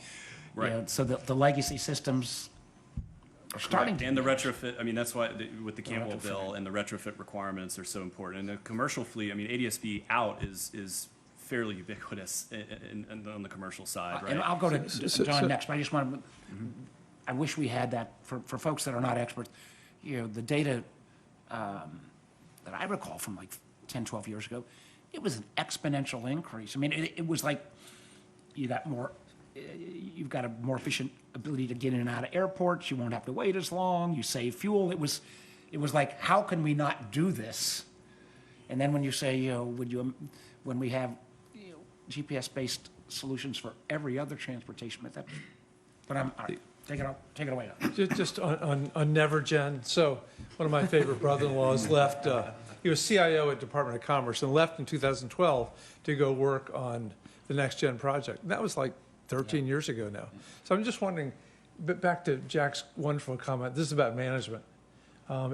Right. you know, so the legacy systems are starting to. And the retrofit, I mean, that's why with the Campbell bill and the retrofit requirements are so important. And the commercial fleet, I mean, ADS-B out is fairly ubiquitous on the commercial side, right? And I'll go to John next, but I just want to, I wish we had that for folks that are not experts. You know, the data that I recall from like 10, 12 years ago, it was an exponential increase. I mean, it was like you've got a more efficient ability to get in and out of airports. You won't have to wait as long. You save fuel. It was like, how can we not do this? And then when you say, you know, when we have, you know, GPS-based solutions for every other transportation method, but all right, take it away. Just on NeverGen, so one of my favorite brother-in-laws left, he was CIO at Department of Commerce and left in 2012 to go work on the Next Gen project. And that was like 13 years ago now. So I'm just wondering, but back to Jack's wonderful comment, this is about management.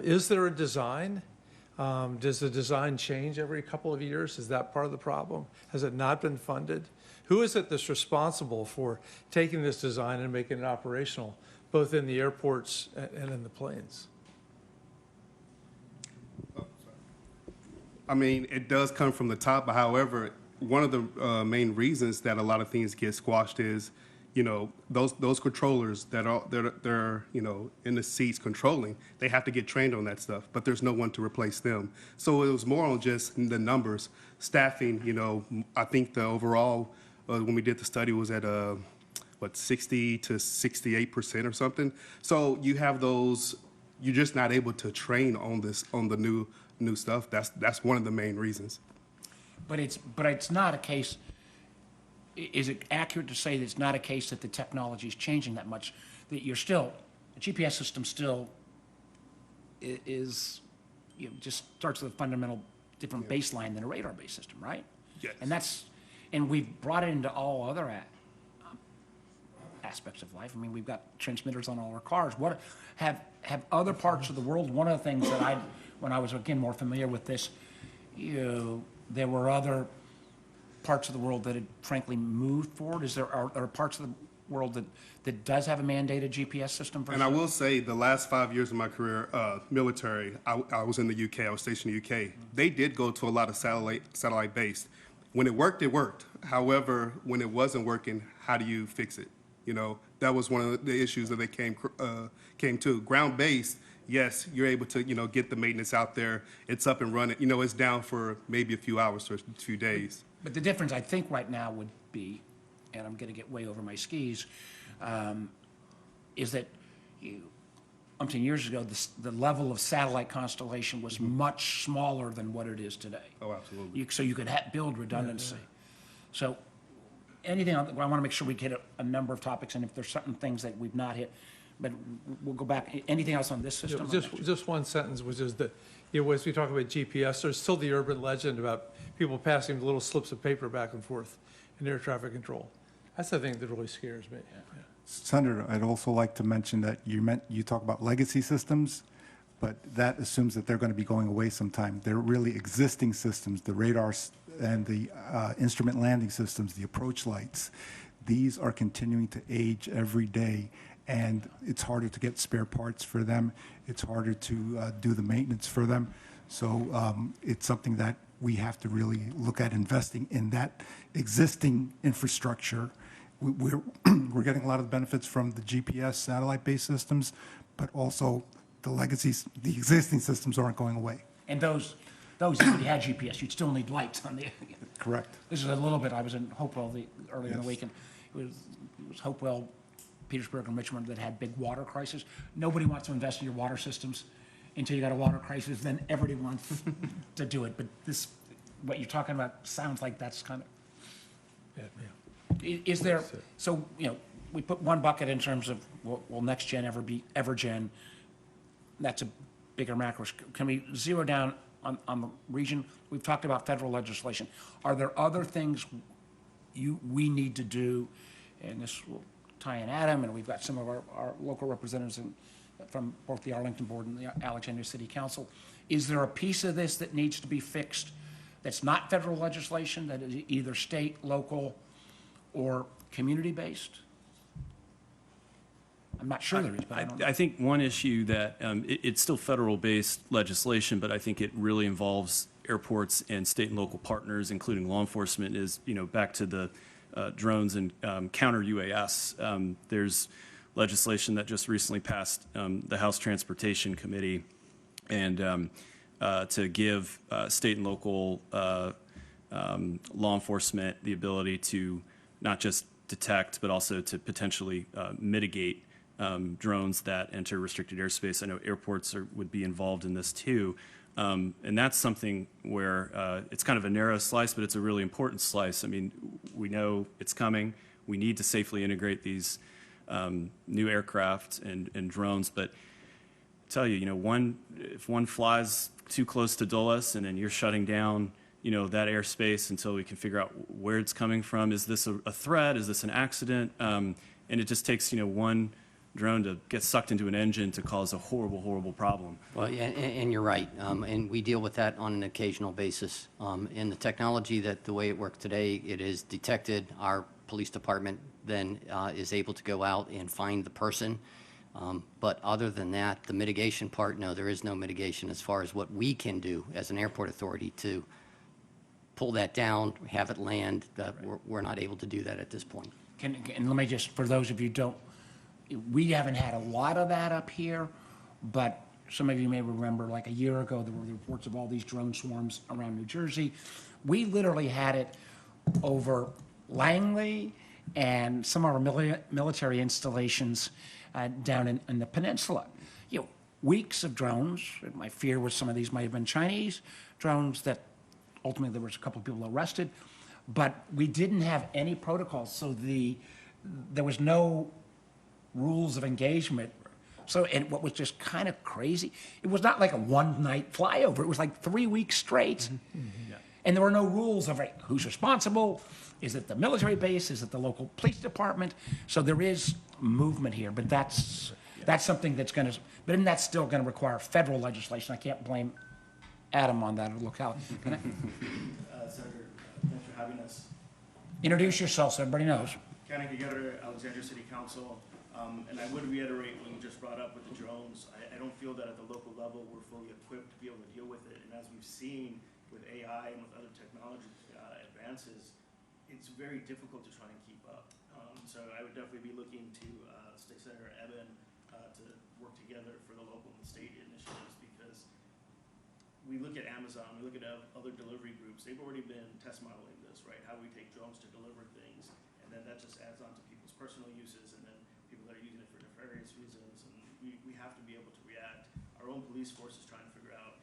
Is there a design? Does the design change every couple of years? Is that part of the problem? Has it not been funded? Who is it that's responsible for taking this design and making it operational, both in the airports and in the planes? I mean, it does come from the top, but however, one of the main reasons that a lot of things get squashed is, you know, those controllers they're you know, in the seats controlling, they have to get trained on that stuff, but there's no one to replace them. So it was more on just the numbers, staffing. You know, I think the overall when we did the study was at 60 to 68% or something. So you have those, you're just not able to train on the new stuff. That's one of the main reasons. But it's not a case, is it accurate to say that it's not a case that the technology is changing that much, that you're still, the GPS system still is, you know, just starts with a fundamental different baseline than a radar-based system, right? Yes. And we've brought it into all other aspects of life. I mean, we've got transmitters on all our cars. What have other parts of the world, one of the things that when I was, again, more familiar with this, you know, there were other parts of the world that had frankly moved forward. Are parts of the world that does have a mandated GPS system? And I will say, the last 5 years of my career, military, I was in the UK. I was stationed in the UK. They did go to a lot of satellite-based. When it worked, it worked. However, when it wasn't working, how do you fix it? You know, that was one of the issues that they came to. Ground-based, yes, you're able to, you know, get the maintenance out there. It's up and running. You know, it's down for maybe a few hours or a few days. But the difference, I think, right now would be, and I'm going to get way over my skis, is that umpteen years ago, the level of satellite constellation was much smaller than what it is today. Oh, absolutely. So you could build redundancy. So anything, I want to make sure we hit a number of topics, and if there's certain things that we've not hit, but we'll go back. Anything else on this system? Just one sentence, which is that, you know, as we talk about GPS, there's still the urban legend about people passing little slips of paper back and forth in air traffic control. That's the thing that really scares me. Yeah. Senator, I'd also like to mention that you talk about legacy systems, but that assumes that they're going to be going away sometime. They're really existing systems, the radars and the instrument landing systems, the approach lights. These are continuing to age every day, and it's harder to get spare parts for them. It's harder to do the maintenance for them. So it's something that we have to really look at investing in that existing infrastructure. We're getting a lot of the benefits from the GPS satellite-based systems, but also the legacies, the existing systems aren't going away. And those, if you had GPS, you'd still need lights on the. Correct. This is a little bit, I was in Hopewell earlier in the week, and it was Hopewell, Petersburg, and Richmond that had big water crises. Nobody wants to invest in your water systems until you got a water crisis, then everybody wants to do it. But what you're talking about sounds like that's kind of. Yeah. Is there, so, you know, we put one bucket in terms of, will next gen ever be evergen? That's a bigger macro. Can we zero down on the region? We've talked about federal legislation. Are there other things we need to do? And this will tie in Adam, and we've got some of our local representatives from both the Arlington Board and the Alexandria City Council. Is there a piece of this that needs to be fixed that's not federal legislation, that is either state, local, or community-based? I'm not sure there is, but I don't know. I think one issue that it's still federal-based legislation, but I think it really involves airports and state and local partners, including law enforcement, is, back to the drones and counter UAS. There's legislation that just recently passed the House Transportation Committee, and to give state and local law enforcement the ability to not just detect, but also to potentially mitigate drones that enter restricted airspace. I know airports would be involved in this too. And that's something where it's kind of a narrow slice, but it's a really important slice. I mean, we know it's coming. We need to safely integrate these new aircraft and drones. But I tell you, if one flies too close to Dulles and then you're shutting down, that airspace until we can figure out where it's coming from. Is this a threat? Is this an accident? And it just takes, one drone to get sucked into an engine to cause a horrible, horrible problem. Well, yeah, and you're right, and we deal with that on an occasional basis. In the technology the way it works today, it is detected. Our police department then is able to go out and find the person. But other than that, the mitigation part, no, there is no mitigation as far as what we can do as an airport authority to pull that down, have it land. We're not able to do that at this point. And let me just, for those of you who don't, we haven't had a lot of that up here, but some of you may remember, like a year ago, there were reports of all these drone swarms around New Jersey. We literally had it over Langley and some of our military installations down in the peninsula. Weeks of drones. My fear was some of these might have been Chinese drones that ultimately there was a couple of people arrested, but we didn't have any protocols, so there was no rules of engagement. So, and what was just kind of crazy, it was not like a one-night flyover. It was like 3 weeks straight. Mm-hmm. Yeah. And there were no rules of who's responsible. Is it the military base? Is it the local police department? So there is movement here, but that's something that's going to, but then that's still going to require federal legislation. I can't blame Adam on that or locality. Senator, thanks for having us. Introduce yourself so everybody knows. County Together, Alexandria City Council. And I would reiterate what you just brought up with the drones. I don't feel that at the local level we're fully equipped to be able to deal with it. And as we've seen with AI and with other technology advances, it's very difficult to try and keep up. So I would definitely be looking to State Senator Eben to work together for the local and state initiatives, because we look at Amazon, we look at other delivery groups. They've already been test modeling this, right? How we take drones to deliver things, and then that just adds on to people's personal uses, and then people that are using it for nefarious reasons. And we have to be able to react. Our own police force is trying to figure out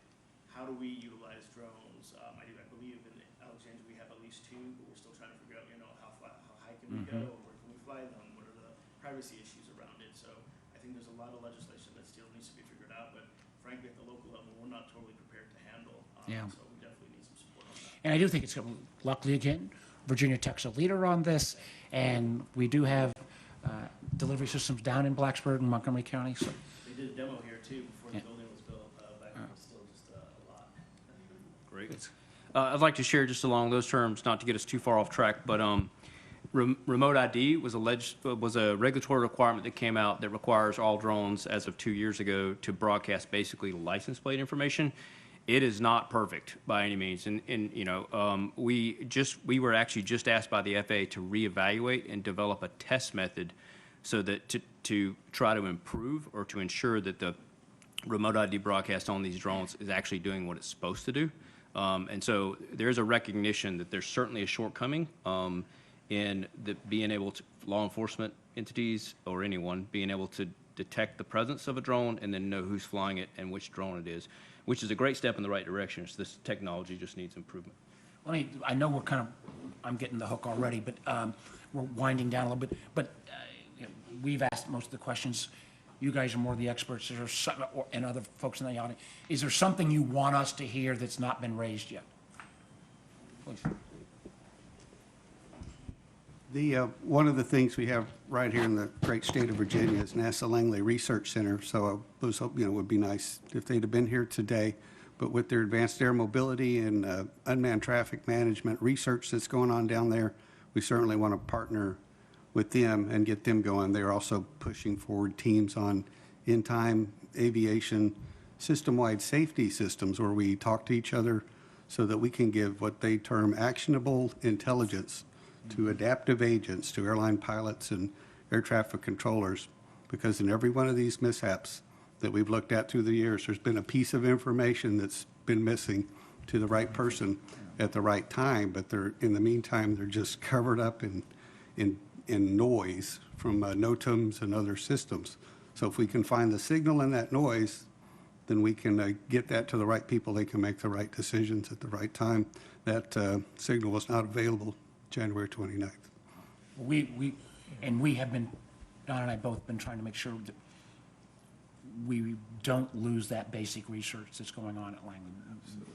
how do we utilize drones. I believe in Alexandria we have at least 2, but we're still trying to figure out, how high can we go, where can we fly them, what are the privacy issues around it. So I think there's a lot of legislation that still needs to be figured out, but frankly at the local level we're not totally prepared to handle. So we definitely need some support on that. And I do think it's going to, luckily again, Virginia Tech's a leader on this, and we do have delivery systems down in Blacksburg and Montgomery County. So They did a demo here too before the building was built. Back then it was still just a lot. Great. I'd like to share just along those terms, not to get us too far off track, but remote ID was a regulatory requirement that came out that requires all drones as of 2 years ago to broadcast basically license plate information. It is not perfect by any means, and we were actually just asked by the FAA to reevaluate and develop a test method so that to try to improve or to ensure that the remote ID broadcast on these drones is actually doing what it's supposed to do. And so there's a recognition that there's certainly a shortcoming in being able to, law enforcement entities or anyone being able to detect the presence of a drone and then know who's flying it and which drone it is, which is a great step in the right direction. So this technology just needs improvement. I know I'm getting the hook already, but we're winding down a little bit. But we've asked most of the questions. You guys are more the experts. Is there some, and other folks in the audience, is there something you want us to hear that's not been raised yet? Please. One of the things we have right here in the great state of Virginia is NASA Langley Research Center. So I was hoping, it would be nice if they'd have been here today. But with their advanced air mobility and unmanned traffic management research that's going on down there, we certainly want to partner with them and get them going. They're also pushing forward teams on in-time aviation system-wide safety systems where we talk to each other so that we can give what they term actionable intelligence to adaptive agents, to airline pilots and air traffic controllers. Because in every one of these mishaps that we've looked at through the years, there's been a piece of information that's been missing to the right person at the right time, but in the meantime, they're just covered up in noise from NOTAMs and other systems. So if we can find the signal in that noise, then we can get that to the right people. They can make the right decisions at the right time. That signal was not available January 29th. We have been, Don and I both been trying to make sure that we don't lose that basic research that's going on at Langley.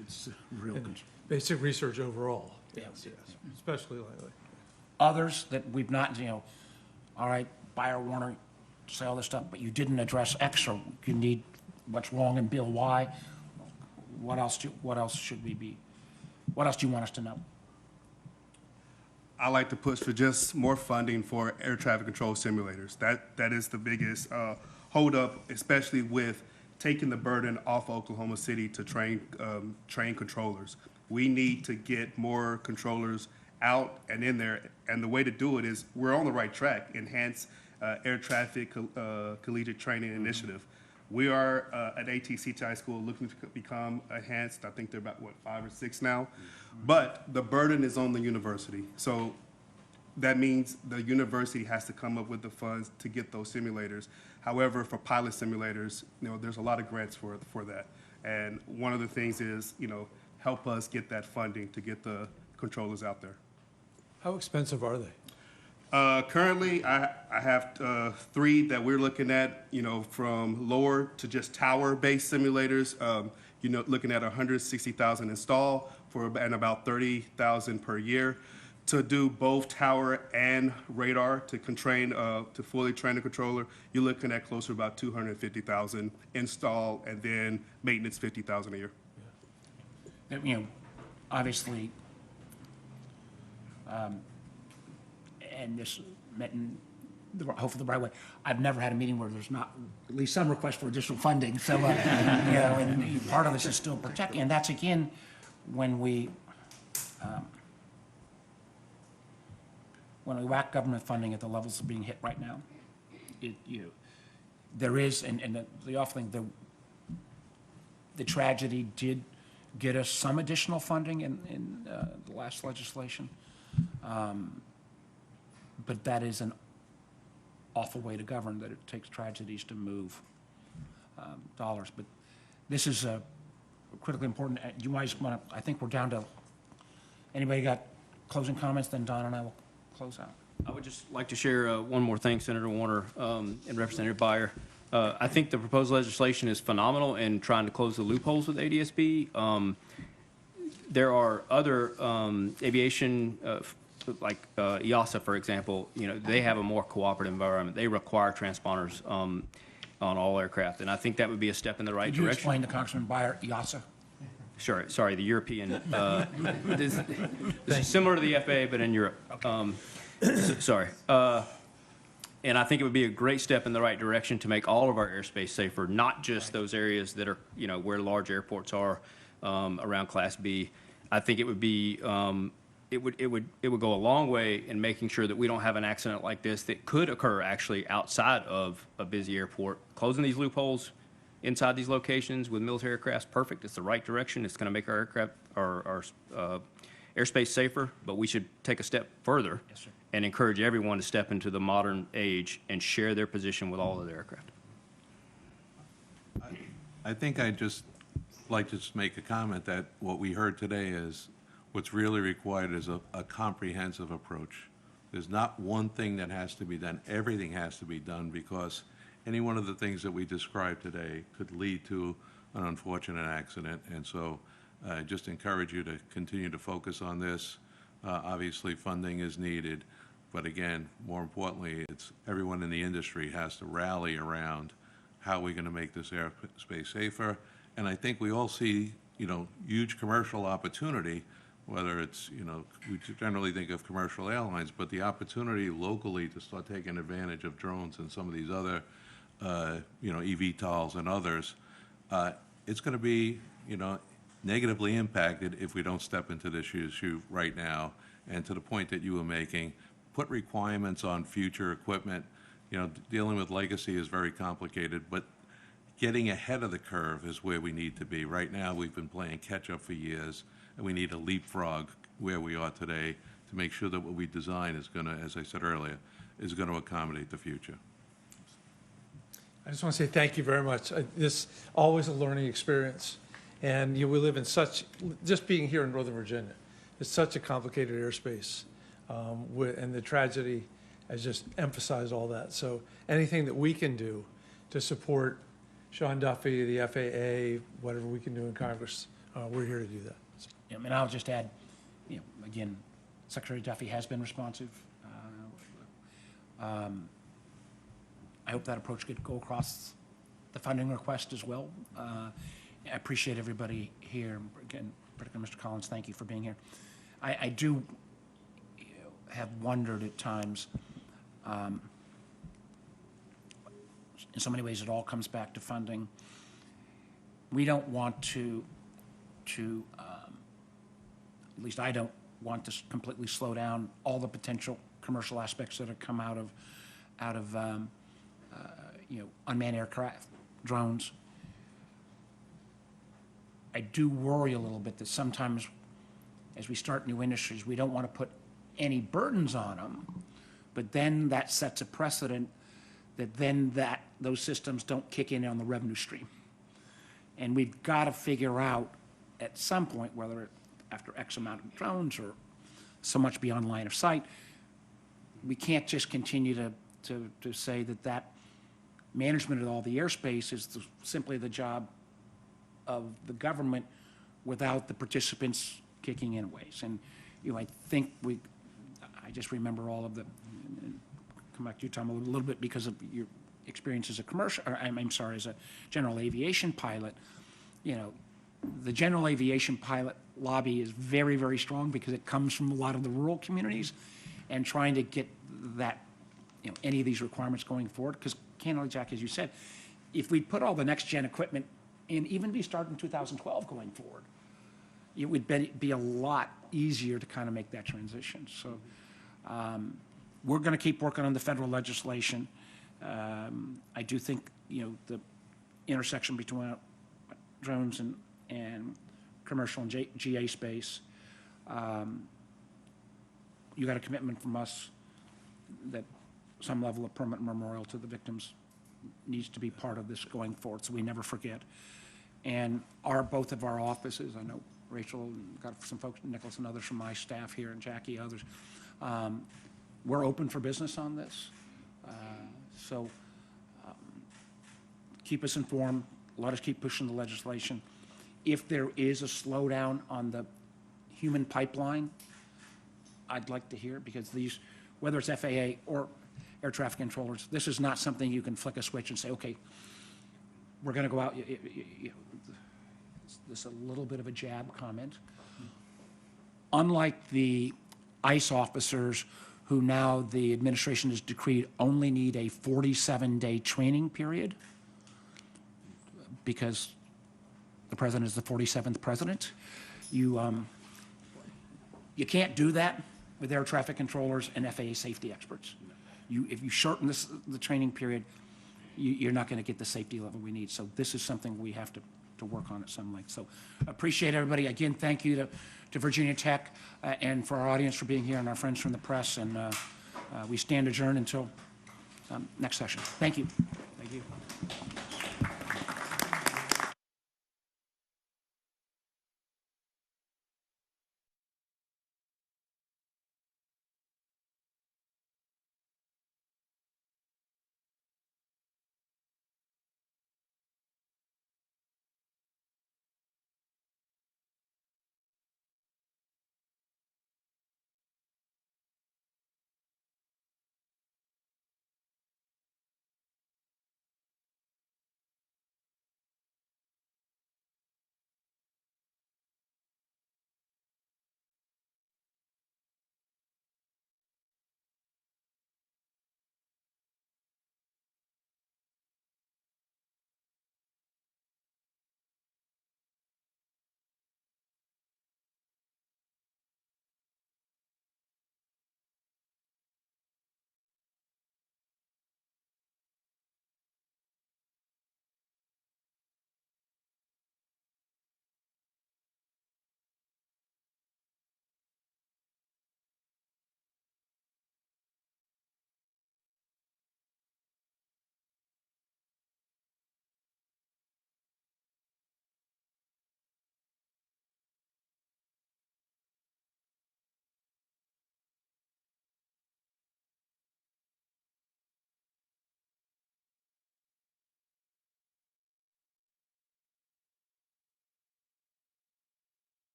It's a real concern. Basic research overall. Yes. Especially Langley. Others that we've not, all right, Buyer, Warner, say all this stuff, but you didn't address X, or you need what's wrong in Bill Y. What else should we be? What else do you want us to know? I like to push for just more funding for air traffic control simulators. That is the biggest holdup, especially with taking the burden off Oklahoma City to train controllers. We need to get more controllers out and in there, and the way to do it is we're on the right track. Enhanced Air Traffic Collegiate Training Initiative. We are at ATC High School looking to become enhanced. I think they're about, 5 or 6 now? But the burden is on the university. So that means the university has to come up with the funds to get those simulators. However, for pilot simulators, there's a lot of grants for that. And one of the things is, help us get that funding to get the controllers out there. How expensive are they? Currently, I have 3 that we're looking at, from lower to just tower-based simulators, looking at $160,000 install and about $30,000 per year. To do both tower and radar to fully train a controller, you're looking at closer to about $250,000 install, and then maintenance $50,000 a year. Obviously, and this meant hopefully the right way. I've never had a meeting where there's not at least some request for additional funding. So, and part of this is still protecting, and that's again when we whack government funding at the levels of being hit right now. There is, and the awful thing, the tragedy did get us some additional funding in the last legislation. But that is an awful way to govern, that it takes tragedies to move dollars. But this is critically important. You guys want to, I think we're down to, anybody got closing comments? Then Don and I will close out. I would just like to share one more thing, Senator Warner and Representative Beyer. I think the proposed legislation is phenomenal in trying to close the loopholes with ADSB. There are other aviation, like EASA, for example, they have a more cooperative environment. They require transponders on all aircraft, and I think that would be a step in the right Could you direction. explain to Congressman Beyer, EASA? Sure. Sorry, the European. This is similar to the FAA, but in Europe. Sorry. And I think it would be a great step in the right direction to make all of our airspace safer, not just those areas that are, where large airports are around Class B. I think it would be, it would go a long way in making sure that we don't have an accident like this that could occur actually outside of a busy airport. Closing these loopholes inside these locations with military aircraft is perfect. It's the right direction. It's going to make our aircraft, our airspace safer, but we should take a step further and encourage everyone to step into the modern age and share their position with all of the aircraft. I think I'd just like to make a comment that what we heard today is what's really required is a comprehensive approach. There's not one thing that has to be done. Everything has to be done, because any one of the things that we described today could lead to an unfortunate accident. And so I just encourage you to continue to focus on this. Obviously, funding is needed, but again, more importantly, it's everyone in the industry has to rally around how we're going to make this airspace safer. And I think we all see, huge commercial opportunity, whether it's, we generally think of commercial airlines, but the opportunity locally to start taking advantage of drones and some of these other, eVTOLs and others, it's going to be, negatively impacted if we don't step into this issue right now. And to the point that you were making, put requirements on future equipment. Dealing with legacy is very complicated, but getting ahead of the curve is where we need to be. Right now, we've been playing catch-up for years, and we need to leapfrog where we are today to make sure that what we design is going to, as I said earlier, is going to accommodate the future. I just want to say thank you very much. This always a learning experience. And we live in just being here in Northern Virginia, it's such a complicated airspace. And the tragedy has just emphasized all that. So anything that we can do to support Sean Duffy, the FAA, whatever we can do in Congress, we're here to do that. So. Yeah, and I'll just add, again, Secretary Duffy has been responsive. I hope that approach could go across the funding request as well. I appreciate everybody here. Again, particularly Mr. Collins, thank you for being here. I do have wondered at times, in so many ways it all comes back to funding. We don't want to at least I don't want to completely slow down all the potential commercial aspects that have come out of unmanned aircraft, drones. I do worry a little bit that sometimes as we start new industries, we don't want to put any burdens on them, but then that sets a precedent that then those systems don't kick in on the revenue stream. And we've got to figure out at some point, whether after X amount of drones or so much beyond line of sight, we can't just continue to say that management of all the airspace is simply the job of the government without the participants kicking in ways. And, I think I just remember all of and come back to you, Tom, a little bit because of your experience as a as a general aviation pilot. The general aviation pilot lobby is very, very strong because it comes from a lot of the rural communities, and trying to get that, any of these requirements going forward, because candidly, Jack, as you said, if we put all the next gen equipment and even be starting in 2012 going forward, it would be a lot easier to kind of make that transition. So we're going to keep working on the federal legislation. I do think, the intersection between drones and commercial and GA space, you got a commitment from us that some level of permanent memorial to the victims needs to be part of this going forward, so we never forget. And both of our offices, I know Rachel, got some folks, Nicholas and others from my staff here, and Jackie, others, we're open for business on this. So keep us informed. Let us keep pushing the legislation. If there is a slowdown on the human pipeline, I'd like to hear, because these, whether it's FAA or air traffic controllers, this is not something you can flick a switch and say, okay, we're going to go out. This is a little bit of a jab comment. Unlike the ICE officers who now the administration has decreed only need a 47-day training period because the president is the 47th president, you can't do that with air traffic controllers and FAA safety experts. If you shorten the training period, you're not going to get the safety level we need. So this is something we have to work on at some length. So appreciate everybody. Again, thank you to Virginia Tech and for our audience for being here, and our friends from the press. And we stand adjourned until next session. Thank you. Thank you.